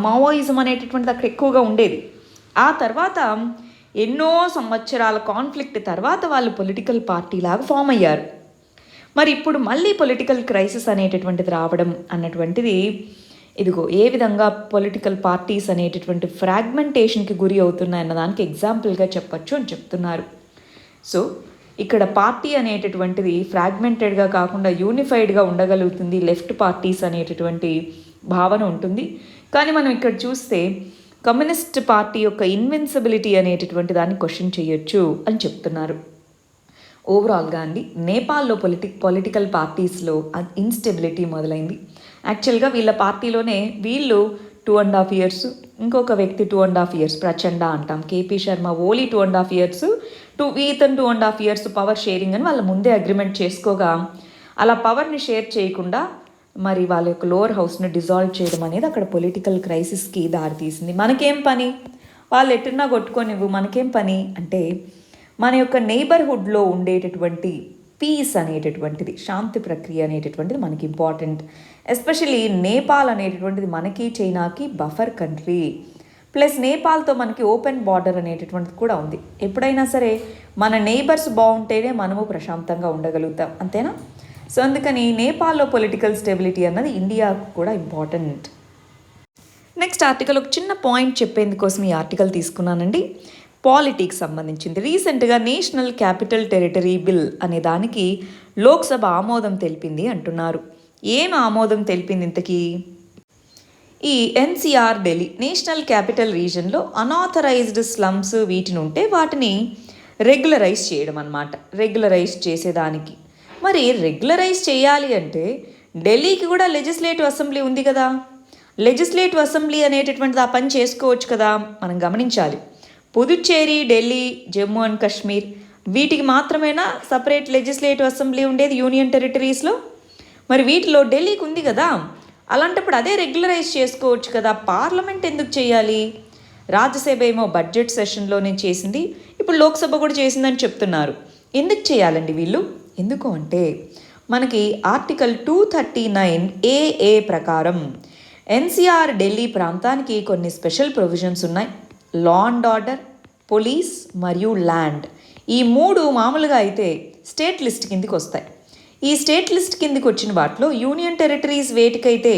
మావోయిజం అనేటటువంటిది అక్కడ ఎక్కువగా ఉండేది. ఆ తర్వాత ఎన్నో సంవత్సరాల కాన్ఫ్లిక్ట్ తర్వాత వాళ్ళు పొలిటికల్ పార్టీ లాగా ఫామ్ అయ్యారు. మరి ఇప్పుడు మళ్ళీ పొలిటికల్ క్రైసిస్ అనేటటువంటిది రావడం అన్నటువంటిది ఇదిగో ఏ విధంగా పొలిటికల్ పార్టీస్ అనేటటువంటి ఫ్రాగ్మెంటేషన్కి గురి అవుతున్నాయన్న దానికి ఎగ్జాంపుల్గా చెప్పచ్చు అని చెప్తున్నారు. సో ఇక్కడ పార్టీ అనేటటువంటిది ఫ్రాగ్మెంటెడ్గా కాకుండా యూనిఫైడ్గా ఉండగలుగుతుంది, లెఫ్ట్ పార్టీస్ అనేటటువంటి భావన ఉంటుంది. కానీ మనం ఇక్కడ చూస్తే కమ్యూనిస్ట్ పార్టీ యొక్క ఇన్విన్సిబిలిటీ అనేటటువంటి దాన్ని క్వశ్చన్ చేయొచ్చు అని చెప్తున్నారు. ఓవరాల్గా అండి, నేపాల్లో పొలిటికల్ పార్టీస్లో ఇన్స్టెబిలిటీ మొదలైంది. యాక్చువల్గా వీళ్ళ పార్టీలోనే వీళ్ళు 2.5 years, ఇంకొక వ్యక్తి 2.5 years, ప్రచండ అంటాం, కేపీ శర్మ ఓలీ 2.5 years, Ethan 2.5 years power sharing అని వాళ్ళ ముందే అగ్రిమెంట్ చేసుకోగా అలా పవర్ని షేర్ చేయకుండా మరి వాళ్ళ యొక్క లోవర్ హౌస్ని డిజాల్వ్ చేయడం అనేది అక్కడ పొలిటికల్ క్రైసిస్కి దారితీసింది. మనకేం పని, వాళ్ళు ఎట్టున్నా కొట్టుకోనివ్వు, మనకేం పని అంటే మన యొక్క నైబర్హుడ్లో ఉండేటటువంటి పీస్ అనేటటువంటిది, శాంతి ప్రక్రియ అనేటటువంటిది మనకి ఇంపార్టెంట్. ఎస్పెషలీ నేపాల్ అనేటటువంటిది మనకి చైనాకి బఫర్ కంట్రీ, ప్లస్ నేపాల్తో మనకి ఓపెన్ బార్డర్ అనేటటువంటిది కూడా ఉంది. ఎప్పుడైనా సరే మన నైబర్స్ బాగుంటేనే మనము ప్రశాంతంగా ఉండగలుగుతాం, అంతేనా? సో అందుకని నేపాల్లో పొలిటికల్ స్టెబిలిటీ అన్నది ఇండియాకు కూడా ఇంపార్టెంట్. నెక్స్ట్ ఆర్టికల్ ఒక చిన్న పాయింట్ చెప్పేందుకోసం ఈ ఆర్టికల్ తీసుకున్నానండి. పాలిటిక్స్ సంబంధించింది. రీసెంట్గా నేషనల్ క్యాపిటల్ టెరిటరీ బిల్ అనే దానికి లోక్సభ ఆమోదం తెలిపింది అంటున్నారు. ఏం ఆమోదం తెలిపింది ఇంతకీ? ఈ ఎన్సిఆర్ ఢిల్లీ నేషనల్ క్యాపిటల్ రీజన్లో అనాథరైజ్డ్ స్లమ్స్ వీటిని ఉంటే వాటిని రెగ్యులరైజ్ చేయడం అన్నమాట. రెగ్యులరైజ్ చేసేదానికి మరి రెగ్యులరైజ్ చేయాలి అంటే ఢిల్లీకి కూడా లెజిస్లేటివ్ అసెంబ్లీ ఉంది కదా. లెజిస్లేటివ్ అసెంబ్లీ అనేటటువంటిది ఆ పని చేసుకోవచ్చు కదా. మనం గమనించాలి, పుదుచ్చేరి, ఢిల్లీ, జమ్మూ అండ్ కాశ్మీర్ వీటికి మాత్రమేనా సపరేట్ లెజిస్లేటివ్ అసెంబ్లీ ఉండేది యూనియన్ టెరిటరీస్లో? మరి వీటిలో ఢిల్లీకి ఉంది కదా. అలాంటప్పుడు అదే రెగ్యులరైజ్ చేసుకోవచ్చు కదా. పార్లమెంట్ ఎందుకు చేయాలి? రాజ్యసభ ఏమో బడ్జెట్ సెషన్లోనే చేసింది, ఇప్పుడు లోక్సభ కూడా చేసిందని చెప్తున్నారు. ఎందుకు చేయాలండి వీళ్ళు? ఎందుకు అంటే మనకి ఆర్టికల్ 239 ప్రకారం ఎన్సిఆర్ ఢిల్లీ ప్రాంతానికి కొన్ని స్పెషల్ ప్రొవిజన్స్ ఉన్నాయి. లా అండ్ ఆర్డర్, పోలీస్ మరియు ల్యాండ్, ఈ 3 మామూలుగా అయితే స్టేట్ లిస్ట్ కిందికి వస్తాయి. ఈ స్టేట్ లిస్ట్ కిందికి వచ్చిన వాటిలో యూనియన్ టెరిటరీస్ వేటికైతే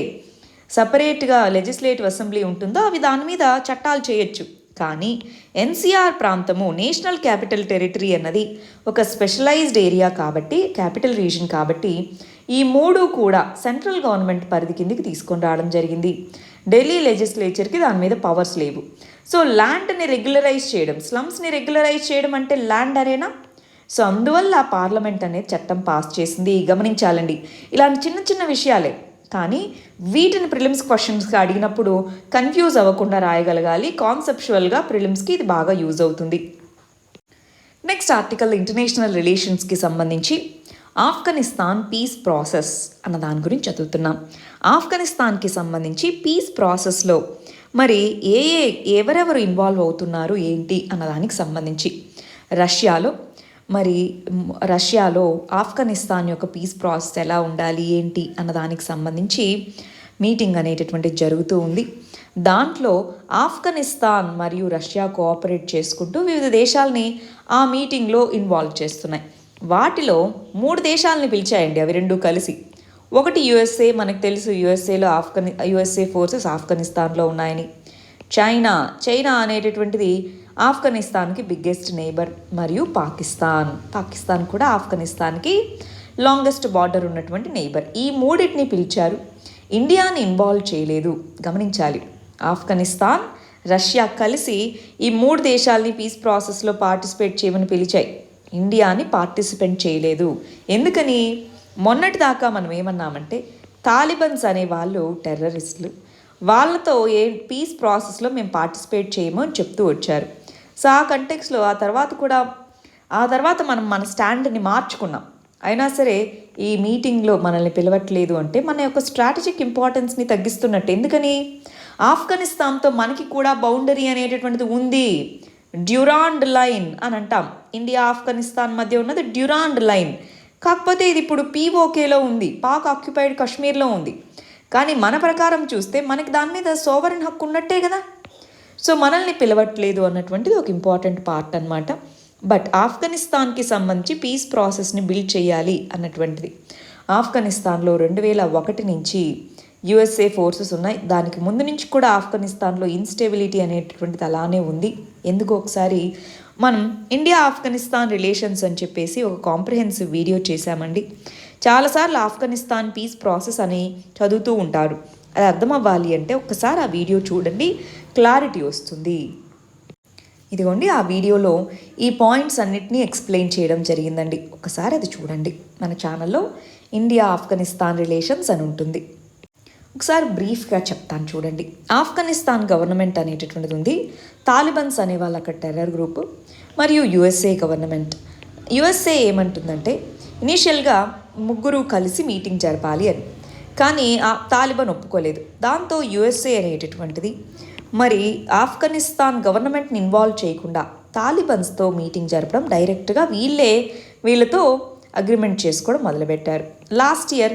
సపరేట్గా లెజిస్లేటివ్ అసెంబ్లీ ఉంటుందో అవి దాని మీద చట్టాలు చేయొచ్చు. కానీ ఎన్సిఆర్ ప్రాంతము నేషనల్ క్యాపిటల్ టెరిటరీ అన్నది ఒక స్పెషలైజ్డ్ ఏరియా కాబట్టి, క్యాపిటల్ రీజన్ కాబట్టి ఈ 3 కూడా సెంట్రల్ గవర్నమెంట్ పరిధి కిందికి తీసుకొని రావడం జరిగింది. ఢిల్లీ లెజిస్లేచర్కి దాని మీద పవర్స్ లేవు. సో ల్యాండ్ని రెగ్యులరైజ్ చేయడం, స్లమ్స్ని రెగ్యులరైజ్ చేయడం అంటే ల్యాండ్ అరేనా. సో అందువల్ల పార్లమెంట్ అనేది చట్టం పాస్ చేసింది. గమనించాలండి, ఇలాంటి చిన్న చిన్న విషయాలే, కానీ వీటిని ప్రిలిమ్స్ క్వశ్చన్స్గా అడిగినప్పుడు కన్ఫ్యూజ్ అవ్వకుండా రాయగలగాలి. కాన్సెప్చువల్గా ప్రిలిమ్స్కి ఇది బాగా యూజ్ అవుతుంది. నెక్స్ట్ ఆర్టికల్ ఇంటర్నేషనల్ రిలేషన్స్కి సంబంధించి ఆఫ్ఘనిస్తాన్ పీస్ ప్రాసెస్ అన్న దాని గురించి చదువుతున్నాం. ఆఫ్ఘనిస్తాన్కి సంబంధించి పీస్ ప్రాసెస్లో మరి ఎవరెవరు ఇన్వాల్వ్ అవుతున్నారు ఏంటి అన్నదానికి సంబంధించి రష్యాలో ఆఫ్ఘనిస్తాన్ యొక్క పీస్ ప్రాసెస్ ఎలా ఉండాలి ఏంటి అన్నదానికి సంబంధించి మీటింగ్ అనేటటువంటిది జరుగుతూ ఉంది. దాంట్లో ఆఫ్ఘనిస్తాన్ మరియు రష్యా కోఆపరేట్ చేసుకుంటూ వివిధ దేశాలని ఆ మీటింగ్లో ఇన్వాల్వ్ చేస్తున్నాయి. వాటిలో 3 దేశాలని పిలిచాయండి, అవి 2 కలిసి. ఒకటి యుఎస్ఏ, మనకు తెలుసు యుఎస్ఏ ఫోర్సెస్ ఆఫ్ఘనిస్తాన్లో ఉన్నాయని. చైనా అనేటటువంటిది ఆఫ్ఘనిస్తాన్కి బిగ్గెస్ట్ నైబర్, మరియు పాకిస్తాన్ కూడా ఆఫ్ఘనిస్తాన్కి లాంగెస్ట్ బార్డర్ ఉన్నటువంటి నైబర్. ఈ 3 పిలిచారు. ఇండియాని ఇన్వాల్వ్ చేయలేదు. గమనించాలి, ఆఫ్ఘనిస్తాన్, రష్యా కలిసి ఈ 3 దేశాలని పీస్ ప్రాసెస్లో పార్టిసిపేట్ చేయమని పిలిచాయి. ఇండియాని పార్టిసిపేట్ చేయలేదు. ఎందుకని? మొన్నటి దాకా మనం ఏమన్నామంటే తాలిబన్స్ అనే వాళ్ళు టెర్రరిస్టులు, వాళ్ళతో పీస్ ప్రాసెస్లో మేము పార్టిసిపేట్ చేయము అని చెప్తూ వచ్చారు. సో ఆ కంటెక్స్లో ఆ తర్వాత మనం మన స్టాండ్ని మార్చుకున్నాం. అయినా సరే ఈ మీటింగ్లో మనల్ని పిలవట్లేదు అంటే మన యొక్క స్ట్రాటజిక్ ఇంపార్టెన్స్ని తగ్గిస్తున్నట్టు. ఎందుకని? ఆఫ్ఘనిస్తాన్తో మనకి కూడా బౌండరీ అనేటటువంటిది ఉంది. డ్యూరాండ్ లైన్ అని అంటాం. ఇండియా ఆఫ్ఘనిస్తాన్ మధ్య ఉన్నది డ్యూరాండ్ లైన్. కాకపోతే ఇది ఇప్పుడు పీఓకేలో ఉంది, పాక్ ఆక్యుపైడ్ కాశ్మీర్లో ఉంది. కానీ మన ప్రకారం చూస్తే మనకి దాని మీద సోవరెన్ హక్కు ఉన్నట్టే కదా. సో మనల్ని పిలవట్లేదు అన్నటువంటిది ఒక ఇంపార్టెంట్ పార్ట్ అన్నమాట. బట్ ఆఫ్ఘనిస్తాన్కి సంబంధించి పీస్ ప్రాసెస్ని బిల్డ్ చేయాలి అన్నటువంటిది. ఆఫ్ఘనిస్తాన్లో 2001 నుంచి యుఎస్ఏ ఫోర్సెస్ ఉన్నాయి. దానికి ముందు నుంచి కూడా ఆఫ్ఘనిస్తాన్లో ఇన్స్టెబిలిటీ అనేటటువంటిది అలానే ఉంది. ఎందుకు ఒకసారి మనం ఇండియా ఆఫ్ఘనిస్తాన్ రిలేషన్స్ అని చెప్పేసి ఒక కాంప్రిహెన్సివ్ వీడియో చేశామండి. చాలాసార్లు ఆఫ్ఘనిస్తాన్ పీస్ ప్రాసెస్ అని చదువుతూ ఉంటారు. అది అర్థం అవ్వాలి అంటే ఒక్కసారి ఆ వీడియో చూడండి, క్లారిటీ వస్తుంది. ఇదిగోండి ఆ వీడియోలో ఈ పాయింట్స్ అన్నిటినీ ఎక్స్ప్లెయిన్ చేయడం జరిగిందండి. ఒకసారి అది చూడండి. మన ఛానల్లో ఇండియా ఆఫ్ఘనిస్తాన్ రిలేషన్స్ అని ఉంటుంది. ఒకసారి బ్రీఫ్గా చెప్తాను చూడండి. ఆఫ్ఘనిస్తాన్ గవర్నమెంట్ అనేటటువంటిది ఉంది. తాలిబన్స్ అనే వాళ్ళు అక్కడ టెర్రర్ గ్రూప్, మరియు యుఎస్ఏ గవర్నమెంట్. యుఎస్ఏ ఏమంటుందంటే ఇనీషియల్గా ముగ్గురు కలిసి మీటింగ్ జరపాలి అని, కానీ ఆ తాలిబాన్ ఒప్పుకోలేదు. దాంతో యుఎస్ఏ అనేటటువంటిది మరి ఆఫ్ఘనిస్తాన్ గవర్నమెంట్ని ఇన్వాల్వ్ చేయకుండా తాలిబన్స్తో మీటింగ్ జరపడం, డైరెక్ట్గా వీళ్ళతో అగ్రిమెంట్ చేసుకోవడం మొదలుపెట్టారు. లాస్ట్ ఇయర్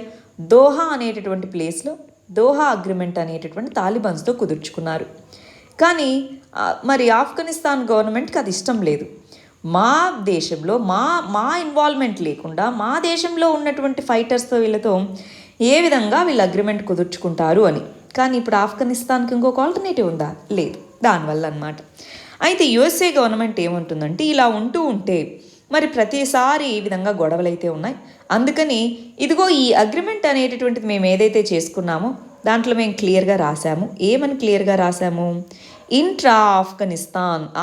దోహా అనేటటువంటి ప్లేస్లో దోహా అగ్రిమెంట్ అనేటటువంటి తాలిబన్స్తో కుదుర్చుకున్నారు. కానీ మరి ఆఫ్ఘనిస్తాన్ గవర్నమెంట్కి అది ఇష్టం లేదు. మా దేశంలో మా ఇన్వాల్వ్మెంట్ లేకుండా మా దేశంలో ఉన్నటువంటి ఫైటర్స్తో వీళ్ళతో ఏ విధంగా వీళ్ళు అగ్రిమెంట్ కుదుర్చుకుంటారు అని. కానీ ఇప్పుడు ఆఫ్ఘనిస్తాన్కి ఇంకొక ఆల్టర్నేటివ్ ఉందా? లేదు. దానివల్ల అన్నమాట. అయితే యుఎస్ఏ గవర్నమెంట్ ఏమంటుందంటే ఇలా ఉంటే మరి ప్రతిసారి ఈ విధంగా గొడవలు అయితే ఉన్నాయి, అందుకని ఇదిగో ఈ అగ్రిమెంట్ అనేటటువంటిది మేము ఏదైతే చేసుకున్నామో దాంట్లో మేము క్లియర్గా రాసాము. ఏమని క్లియర్గా రాసాము? ఇంట్రా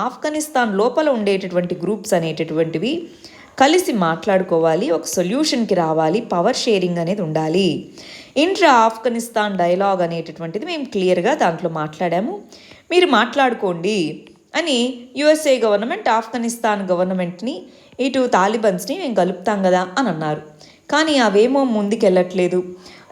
ఆఫ్ఘనిస్తాన్ లోపల ఉండేటటువంటి గ్రూప్స్ అనేటటువంటివి కలిసి మాట్లాడుకోవాలి, ఒక సొల్యూషన్కి రావాలి, పవర్ షేరింగ్ అనేది ఉండాలి. ఇంట్రా ఆఫ్ఘనిస్తాన్ డైలాగ్ అనేటటువంటిది మేము క్లియర్గా దాంట్లో మాట్లాడాము, మీరు మాట్లాడుకోండి అని యుఎస్ఏ గవర్నమెంట్ ఆఫ్ఘనిస్తాన్ గవర్నమెంట్ని ఇటు తాలిబన్స్ని మేము కలుపుతాం కదా అని అన్నారు. కానీ అవేమో ముందుకెళ్ళట్లేదు.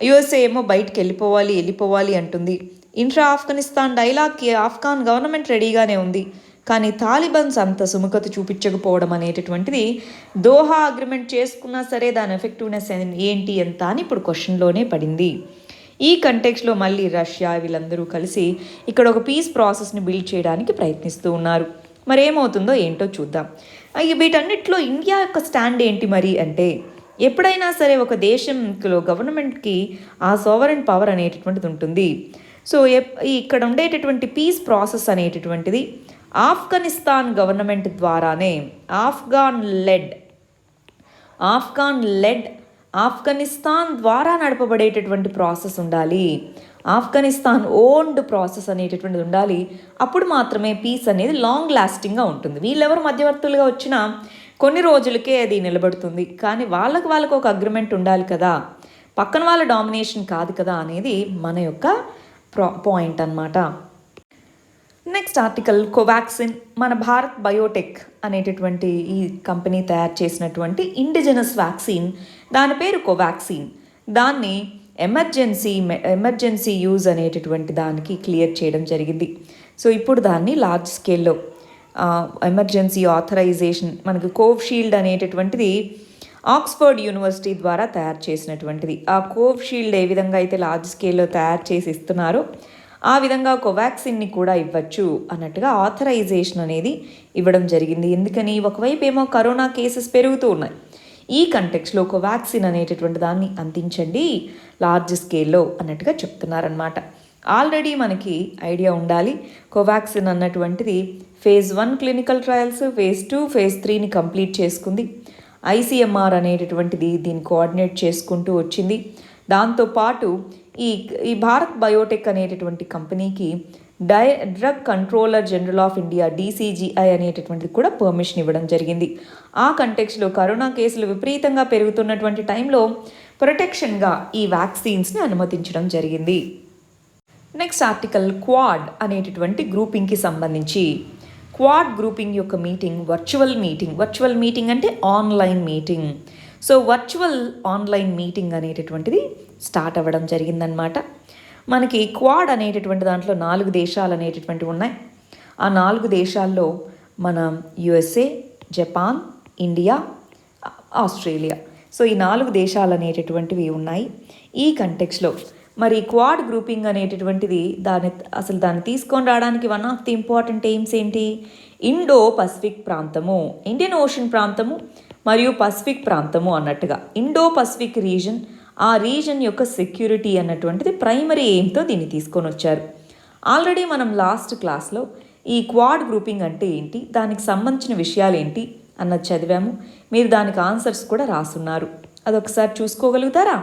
యుఎస్ఏ ఏమో బయటికి వెళ్ళిపోవాలి అంటుంది. ఇంట్రా ఆఫ్ఘనిస్తాన్ డైలాగ్కి ఆఫ్ఘాన్ గవర్నమెంట్ రెడీగానే ఉంది, కానీ తాలిబన్స్ అంత సుముఖత చూపించకపోవడం అనేటటువంటిది దోహా అగ్రిమెంట్ చేసుకున్నా సరే దాని ఎఫెక్టివ్నెస్ ఏంటి ఎంత అని ఇప్పుడు క్వశ్చన్లోనే పడింది. ఈ కంటెక్స్లో మళ్ళీ రష్యా వీళ్ళందరూ కలిసి ఇక్కడ ఒక పీస్ ప్రాసెస్ని బిల్డ్ చేయడానికి ప్రయత్నిస్తూ ఉన్నారు. మరి ఏమవుతుందో ఏంటో చూద్దాం. వీటన్నిటిలో ఇండియా యొక్క స్టాండ్ ఏంటి మరి అంటే, ఎప్పుడైనా సరే ఒక దేశంలో గవర్నమెంట్కి ఆ సోవరెన్ పవర్ అనేటటువంటిది ఉంటుంది. సో ఇక్కడ ఉండేటటువంటి పీస్ ప్రాసెస్ అనేటటువంటిది ఆఫ్ఘనిస్తాన్ గవర్నమెంట్ ద్వారానే ఆఫ్ఘనిస్తాన్ ద్వారా నడపబడేటటువంటి ప్రాసెస్ ఉండాలి. ఆఫ్ఘనిస్తాన్ ఓన్డ్ ప్రాసెస్ అనేటటువంటిది ఉండాలి. అప్పుడు మాత్రమే పీస్ అనేది లాంగ్ లాస్టింగ్గా ఉంటుంది. వీళ్ళెవరు మధ్యవర్తులుగా వచ్చినా కొన్ని రోజులకే అది నిలబడుతుంది, కానీ వాళ్ళకు ఒక అగ్రిమెంట్ ఉండాలి కదా, పక్కన వాళ్ళ డామినేషన్ కాదు కదా అనేది మన యొక్క పాయింట్ అన్నమాట. Next article Covaxin. మన భారత్ బయోటెక్ అనేటటువంటి ఈ కంపెనీ తయారు చేసినటువంటి ఇండిజినస్ వ్యాక్సిన్, దాని పేరు కోవాక్సిన్. దాన్ని ఎమర్జెన్సీ యూజ్ అనేటటువంటి దానికి క్లియర్ చేయడం జరిగింది. సో ఇప్పుడు దాన్ని లార్జ్ స్కేల్లో ఎమర్జెన్సీ ఆథరైజేషన్, మనకు కోవిషీల్డ్ అనేటటువంటిది ఆక్స్ఫర్డ్ యూనివర్సిటీ ద్వారా తయారు చేసినటువంటిది. ఆ కోవిషీల్డ్ ఏ విధంగా అయితే లార్జ్ స్కేల్లో తయారు చేసి ఇస్తున్నారో ఆ విధంగా కోవాక్సిన్ని కూడా ఇవ్వచ్చు అన్నట్టుగా ఆథరైజేషన్ అనేది ఇవ్వడం జరిగింది. ఎందుకని ఒకవైపు ఏమో కరోనా కేసెస్ పెరుగుతూ ఉన్నాయి, ఈ కంటెక్స్లో కోవాక్సిన్ అనేటటువంటి దాన్ని అందించండి లార్జ్ స్కేల్లో అన్నట్టుగా చెప్తున్నారనమాట. ఆల్రెడీ మనకి ఐడియా ఉండాలి, కోవాక్సిన్ అన్నటువంటిది phase 1 clinical trials, phase 2, phase 3ని కంప్లీట్ చేసుకుంది. ఐసీఎంఆర్ అనేటటువంటిది దీన్ని కోఆర్డినేట్ చేసుకుంటూ వచ్చింది. దాంతోపాటు ఈ భారత్ బయోటెక్ అనేటటువంటి కంపెనీకి drug controller general of India DCGI అనేటటువంటిది కూడా పర్మిషన్ ఇవ్వడం జరిగింది. ఆ కంటెక్స్లో కరోనా కేసులు విపరీతంగా పెరుగుతున్నటువంటి టైంలో ప్రొటెక్షన్గా ఈ వ్యాక్సిన్స్ని అనుమతించడం జరిగింది. నెక్స్ట్ ఆర్టికల్ క్వాడ్ అనేటటువంటి గ్రూపింగ్కి సంబంధించి. క్వాడ్ గ్రూపింగ్ యొక్క వర్చువల్ మీటింగ్ అంటే online meeting. So virtual online meeting అనేటటువంటిది స్టార్ట్ అవ్వడం జరిగిందనమాట. మనకి క్వాడ్ అనేటటువంటి దాంట్లో 4 దేశాలు అనేటటువంటివి ఉన్నాయి. ఆ 4 దేశాల్లో మన USA, Japan, India, Australia, so ఈ 4 దేశాలు అనేటటువంటివి ఉన్నాయి. ఈ కంటెక్స్లో మరి క్వాడ్ గ్రూపింగ్ అనేటటువంటిది దాన్ని తీసుకొని రావడానికి one of the important AIIMS ఏంటి? ఇండో పసిఫిక్ ప్రాంతము, ఇండియన్ ఓషన్ ప్రాంతము మరియు పసిఫిక్ ప్రాంతము అన్నట్టుగా ఇండో పసిఫిక్ రీజన్, ఆ రీజన్ యొక్క సెక్యూరిటీ అన్నటువంటిది ప్రైమరీ ఎయిమ్తో దీన్ని తీసుకొని వచ్చారు. ఆల్రెడీ మనం లాస్ట్ క్లాస్లో ఈ క్వాడ్ గ్రూపింగ్ అంటే ఏంటి, దానికి సంబంధించిన విషయాలు ఏంటి అన్నది చదివాము. మీరు దానికి ఆన్సర్స్ కూడా రాసున్నారు, అదొకసారి చూసుకోగలుగుతారా?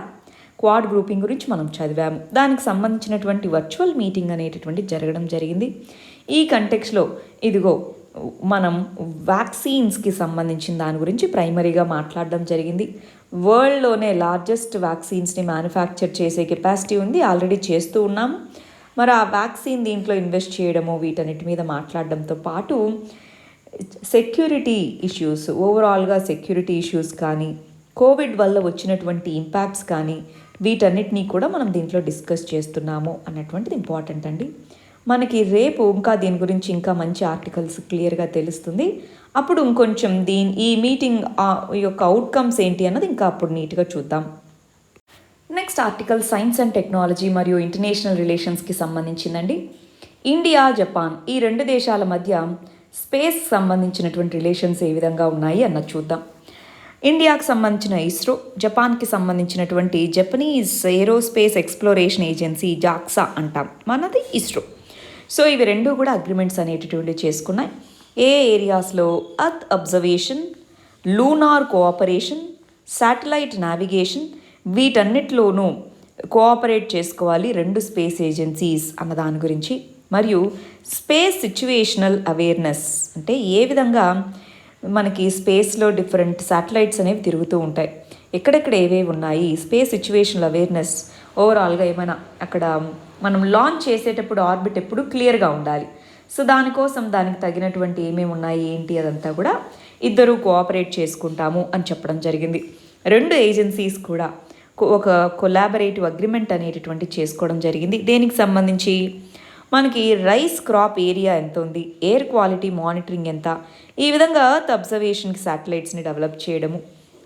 క్వాడ్ గ్రూపింగ్ గురించి మనం చదివాము. దానికి సంబంధించినటువంటి వర్చువల్ మీటింగ్ అనేటటువంటి జరగడం జరిగింది. ఈ కంటెక్స్లో ఇదిగో మనం వ్యాక్సిన్స్కి సంబంధించిన దాని గురించి ప్రైమరీగా మాట్లాడడం జరిగింది. వరల్డ్లోనే లార్జెస్ట్ వ్యాక్సిన్స్ని మ్యానుఫ్యాక్చర్ చేసే కెపాసిటీ ఉంది, ఆల్రెడీ చేస్తూ ఉన్నాము. మరి ఆ వ్యాక్సిన్ దీంట్లో ఇన్వెస్ట్ చేయడము, వీటన్నిటి మీద మాట్లాడడంతో పాటు సెక్యూరిటీ ఇష్యూస్, ఓవరాల్గా సెక్యూరిటీ ఇష్యూస్ కానీ, కోవిడ్ వల్ల వచ్చినటువంటి ఇంపాక్ట్స్ కానీ, వీటన్నిటినీ కూడా మనం దీంట్లో డిస్కస్ చేస్తున్నాము అన్నటువంటిది ఇంపార్టెంట్ అండి. మనకి రేపు ఇంకా దీని గురించి ఇంకా మంచి ఆర్టికల్స్ క్లియర్గా తెలుస్తుంది. అప్పుడు ఇంకొంచెం ఈ మీటింగ్ యొక్క అవుట్కమ్స్ ఏంటి అన్నది ఇంకా అప్పుడు నీట్గా చూద్దాం. Next article science and technology మరియు ఇంటర్నేషనల్ రిలేషన్స్కి సంబంధించిందండి. ఇండియా, జపాన్ ఈ రెండు దేశాల మధ్య స్పేస్ సంబంధించినటువంటి రిలేషన్స్ ఏ విధంగా ఉన్నాయి అన్నది చూద్దాం. ఇండియాకి సంబంధించిన ఇస్రో, జపాన్కి సంబంధించినటువంటి Japanese aerospace exploration agency JAXA అంటాం, మనది ఇస్రో. సో ఇవి రెండు కూడా అగ్రిమెంట్స్ అనేటటువంటి చేసుకున్నాయి. ఏ ఏరియాస్లో earth observation, lunar cooperation, satellite navigation వీటన్నిటిలోనూ కోఆపరేట్ చేసుకోవాలి రెండు స్పేస్ ఏజెన్సీస్ అన్న దాని గురించి. మరియు స్పేస్ సిచ్యువేషనల్ అవేర్నెస్ అంటే ఏ విధంగా మనకి స్పేస్లో డిఫరెంట్ శాటిలైట్స్ అనేవి తిరుగుతూ ఉంటాయి, ఎక్కడెక్కడ ఏవేవి ఉన్నాయి, స్పేస్ సిచ్యువేషనల్ అవేర్నెస్ ఓవరాల్గా ఏమైనా అక్కడ మనం లాంచ్ చేసేటప్పుడు ఆర్బిట్ ఎప్పుడు క్లియర్గా ఉండాలి. సో దానికోసం దానికి తగినటువంటి ఏమేమి ఉన్నాయి ఏంటి అదంతా కూడా ఇద్దరు కోఆపరేట్ చేసుకుంటాము అని చెప్పడం జరిగింది. రెండు ఏజెన్సీస్ కూడా ఒక కొలాబరేటివ్ అగ్రిమెంట్ అనేటటువంటి చేసుకోవడం జరిగింది. దేనికి సంబంధించి మనకి రైస్ క్రాప్ ఏరియా ఎంత ఉంది, ఎయిర్ క్వాలిటీ మానిటరింగ్ ఎంత, ఈ విధంగా ఎర్త్ అబ్జర్వేషన్కి శాటిలైట్స్ని డెవలప్ చేయడము.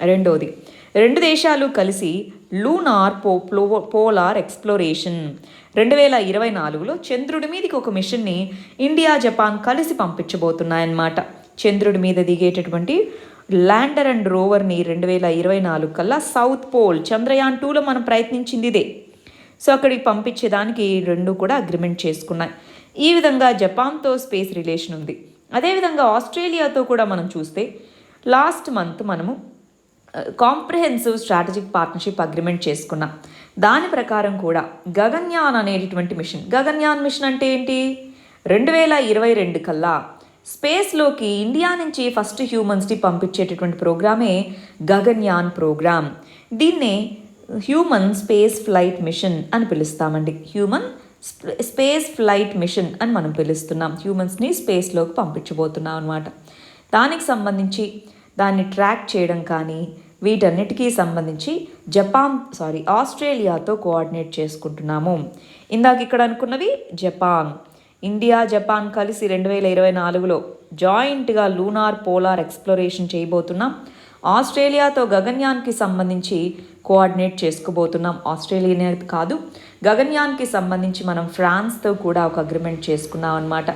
రెండోది, రెండు దేశాలు కలిసి లూనార్ పోలార్ ఎక్స్ప్లోరేషన్ 2024లో చంద్రుడి మీదకి ఒక మిషన్ని ఇండియా, జపాన్ కలిసి పంపించబోతున్నాయన్నమాట. చంద్రుడి మీద దిగేటటువంటి ల్యాండర్ అండ్ రోవర్ని 2024 కల్లా సౌత్ పోల్ చంద్రయాన్ 2లో మనం ప్రయత్నించింది ఇదే. సో అక్కడికి పంపించేదానికి రెండు కూడా అగ్రిమెంట్ చేసుకున్నాయి. ఈ విధంగా జపాన్తో స్పేస్ రిలేషన్ ఉంది. అదేవిధంగా ఆస్ట్రేలియాతో కూడా మనం చూస్తే లాస్ట్ మంత్ మనము కాంప్రిహెన్సివ్ స్ట్రాటజిక్ పార్ట్నర్షిప్ అగ్రిమెంట్ చేసుకున్నాం. దాని ప్రకారం కూడా గగన్యాన్ అనేటటువంటి మిషన్, గగన్యాన్ మిషన్ అంటే ఏంటి, 2022 కల్లా స్పేస్లోకి ఇండియా నుంచి ఫస్ట్ హ్యూమన్స్ని పంపించేటటువంటి ప్రోగ్రామే గగన్యాన్ ప్రోగ్రామ్. దీన్నే హ్యూమన్ స్పేస్ ఫ్లైట్ మిషన్ అని పిలుస్తామండి. హ్యూమన్ స్పేస్ ఫ్లైట్ మిషన్ అని మనం పిలుస్తున్నాం. హ్యూమన్స్ని స్పేస్లోకి పంపించబోతున్నాం అనమాట. దానికి సంబంధించి దాన్ని ట్రాక్ చేయడం కానీ వీటన్నిటికీ సంబంధించి ఆస్ట్రేలియాతో కోఆర్డినేట్ చేసుకుంటున్నాము. ఇందాక ఇక్కడ అనుకున్నవి జపాన్, ఇండియా, జపాన్ కలిసి 2024లో జాయింట్గా లూనార్ పోలార్ ఎక్స్ప్లోరేషన్ చేయబోతున్నాం. ఆస్ట్రేలియాతో గగన్యాన్కి సంబంధించి కోఆర్డినేట్ చేసుకోబోతున్నాం. ఆస్ట్రేలియా కాదు, గగన్యాన్కి సంబంధించి మనం ఫ్రాన్స్తో కూడా ఒక అగ్రిమెంట్ చేసుకున్నాం అన్నమాట.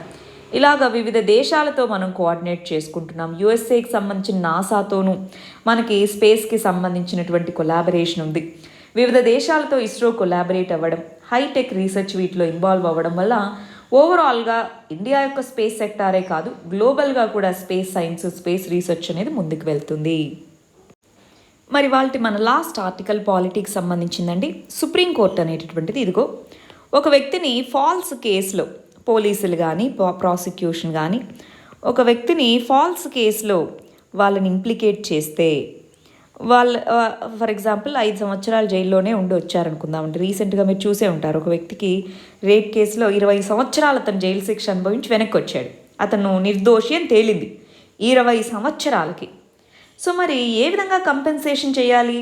ఇలాగ వివిధ దేశాలతో మనం కోఆర్డినేట్ చేసుకుంటున్నాం. యుఎస్ఏకి సంబంధించిన నాసాతోనూ మనకి స్పేస్కి సంబంధించినటువంటి కొలాబరేషన్ ఉంది. వివిధ దేశాలతో ఇస్రో కొలాబరేట్ అవ్వడం, హైటెక్ రీసెర్చ్ వీటిలో ఇన్వాల్వ్ అవ్వడం వల్ల ఓవరాల్గా ఇండియా యొక్క స్పేస్ సెక్టారే కాదు, గ్లోబల్గా కూడా స్పేస్ సైన్స్, స్పేస్ రీసెర్చ్ అనేది ముందుకు వెళ్తుంది. మరి మన లాస్ట్ ఆర్టికల్ పాలిటిక్స్ సంబంధించిందండి. సుప్రీంకోర్టు అనేటటువంటిది ఇదిగో ఒక వ్యక్తిని ఫాల్స్ కేసులో, పోలీసులు కానీ ప్రాసిక్యూషన్ కానీ ఒక వ్యక్తిని ఫాల్స్ కేసులో వాళ్ళని ఇంప్లికేట్ చేస్తే ఫర్ ఎగ్జాంపుల్ 5 సంవత్సరాలు జైల్లోనే ఉండి వచ్చారనుకుందామండి. రీసెంట్గా మీరు చూసే ఉంటారు, ఒక వ్యక్తికి రేప్ కేసులో 20 సంవత్సరాలు అతను జైలు శిక్ష అనుభవించి వెనక్కి వచ్చాడు. అతను నిర్దోషి అని తేలింది 20 సంవత్సరాలకి. సో మరి ఏ విధంగా కంపెన్సేషన్ చేయాలి?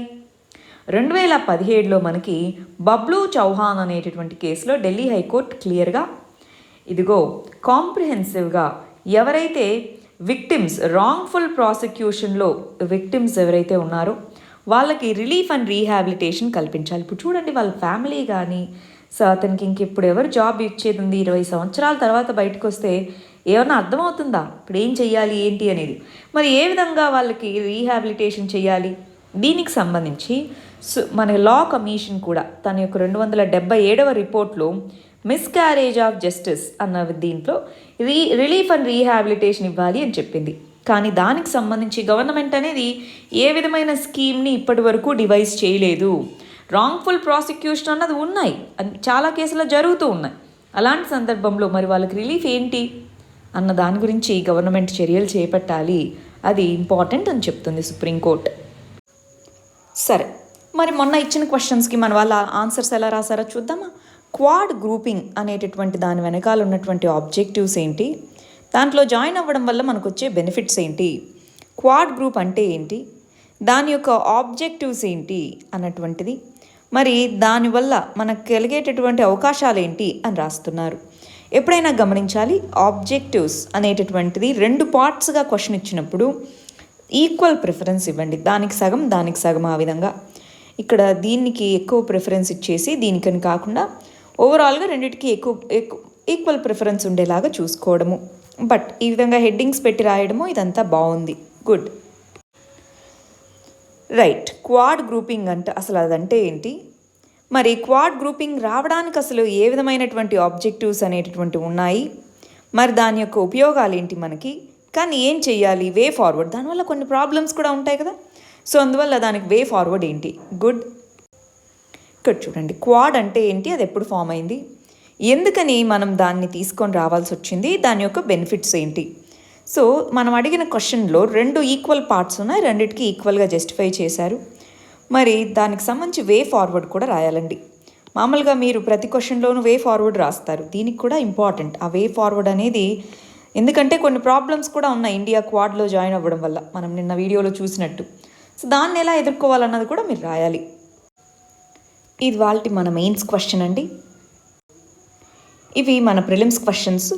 2017లో మనకి బబ్లూ చౌహాన్ అనేటటువంటి కేసులో ఢిల్లీ హైకోర్టు క్లియర్గా ఇదిగో కాంప్రిహెన్సివ్గా ఎవరైతే విక్టిమ్స్, రాంగ్ఫుల్ ప్రాసిక్యూషన్లో విక్టిమ్స్ ఎవరైతే ఉన్నారో వాళ్ళకి రిలీఫ్ అండ్ రీహాబిలిటేషన్ కల్పించాలి. ఇప్పుడు చూడండి, వాళ్ళ ఫ్యామిలీ కానీ సో అతనికి ఇంకెప్పుడు ఎవరు జాబ్ ఇచ్చేది ఉంది, 20 సంవత్సరాల తర్వాత బయటకు వస్తే ఏమన్నా అర్థమవుతుందా ఇప్పుడు ఏం చెయ్యాలి ఏంటి అనేది? మరి ఏ విధంగా వాళ్ళకి రీహాబిలిటేషన్ చేయాలి? దీనికి సంబంధించి మన లా కమిషన్ కూడా తన యొక్క 277వ రిపోర్ట్లో మిస్క్యారేజ్ ఆఫ్ జస్టిస్ అన్న దీంట్లో రిలీఫ్ అండ్ రీహాబిలిటేషన్ ఇవ్వాలి అని చెప్పింది. కానీ దానికి సంబంధించి గవర్నమెంట్ అనేది ఏ విధమైన స్కీమ్ని ఇప్పటి వరకు డివైస్ చేయలేదు. రాంగ్ఫుల్ ప్రాసిక్యూషన్ అన్నది ఉన్నాయి, చాలా కేసులు జరుగుతూ ఉన్నాయి. అలాంటి సందర్భంలో మరి వాళ్ళకి రిలీఫ్ ఏంటి అన్న దాని గురించి గవర్నమెంట్ చర్యలు చేపట్టాలి, అది ఇంపార్టెంట్ అని చెప్తుంది సుప్రీంకోర్టు. సరే, మరి మొన్న ఇచ్చిన క్వశ్చన్స్కి మన వాళ్ళ ఆన్సర్స్ ఎలా రాసారో చూద్దామా. క్వాడ్ గ్రూపింగ్ అనేటటువంటి దాని వెనకాల ఉన్నటువంటి ఆబ్జెక్టివ్స్ ఏంటి, దాంట్లో జాయిన్ అవ్వడం వల్ల మనకు వచ్చే బెనిఫిట్స్ ఏంటి, క్వాడ్ గ్రూప్ అంటే ఏంటి, దాని యొక్క ఆబ్జెక్టివ్స్ ఏంటి అన్నటువంటిది, మరి దానివల్ల మనకు కలిగేటటువంటి అవకాశాలు ఏంటి అని రాస్తున్నారు. ఎప్పుడైనా గమనించాలి, ఆబ్జెక్టివ్స్ అనేటటువంటిది 2 పార్ట్స్గా క్వశ్చన్ ఇచ్చినప్పుడు ఈక్వల్ ప్రిఫరెన్స్ ఇవ్వండి, దానికి సగం ఆ విధంగా. ఇక్కడ దీనికి ఎక్కువ ప్రిఫరెన్స్ ఇచ్చేసి దీనికని కాకుండా ఓవరాల్గా రెండింటికి ఎక్కువ ఈక్వల్ ప్రిఫరెన్స్ ఉండేలాగా చూసుకోవడము. బట్ ఈ విధంగా హెడ్డింగ్స్ పెట్టి రాయడము ఇదంతా బాగుంది, గుడ్. రైట్, క్వాడ్ గ్రూపింగ్ అంటే అసలు అదంటే ఏంటి, మరి క్వాడ్ గ్రూపింగ్ రావడానికి అసలు ఏ విధమైనటువంటి ఆబ్జెక్టివ్స్ అనేటటువంటి ఉన్నాయి, మరి దాని యొక్క ఉపయోగాలు ఏంటి మనకి, కానీ ఏం చెయ్యాలి, వే ఫార్వర్డ్, దానివల్ల కొన్ని ప్రాబ్లమ్స్ కూడా ఉంటాయి కదా. సో అందువల్ల దానికి వే ఫార్వర్డ్ ఏంటి, గుడ్. ఇక్కడ చూడండి, క్వాడ్ అంటే ఏంటి, అది ఎప్పుడు ఫామ్ అయింది, ఎందుకని మనం దాన్ని తీసుకొని రావాల్సి వచ్చింది, దాని యొక్క బెనిఫిట్స్ ఏంటి. సో మనం అడిగిన క్వశ్చన్లో 2 ఈక్వల్ పార్ట్స్ ఉన్నాయి, రెండింటికి ఈక్వల్గా జస్టిఫై చేశారు. మరి దానికి సంబంధించి వే ఫార్వర్డ్ కూడా రాయాలండి. మామూలుగా మీరు ప్రతి క్వశ్చన్లోనూ వే ఫార్వర్డ్ రాస్తారు, దీనికి కూడా ఇంపార్టెంట్ ఆ వే ఫార్వర్డ్ అనేది. ఎందుకంటే కొన్ని ప్రాబ్లమ్స్ కూడా ఉన్నాయి ఇండియా క్వాడ్లో జాయిన్ అవ్వడం వల్ల, మనం నిన్న వీడియోలో చూసినట్టు. సో దాన్ని ఎలా ఎదుర్కోవాలన్నది కూడా మీరు రాయాలి. ఇది వాళ్ళకి మన మెయిన్స్ క్వశ్చన్ అండి. ఇవి మన ప్రిలిమ్స్ క్వశ్చన్స్.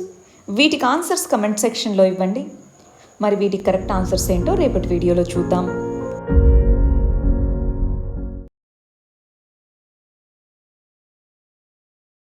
వీటికి ఆన్సర్స్ కమెంట్ సెక్షన్లో ఇవ్వండి. మరి వీటికి కరెక్ట్ ఆన్సర్స్ ఏంటో రేపటి వీడియోలో చూద్దాం.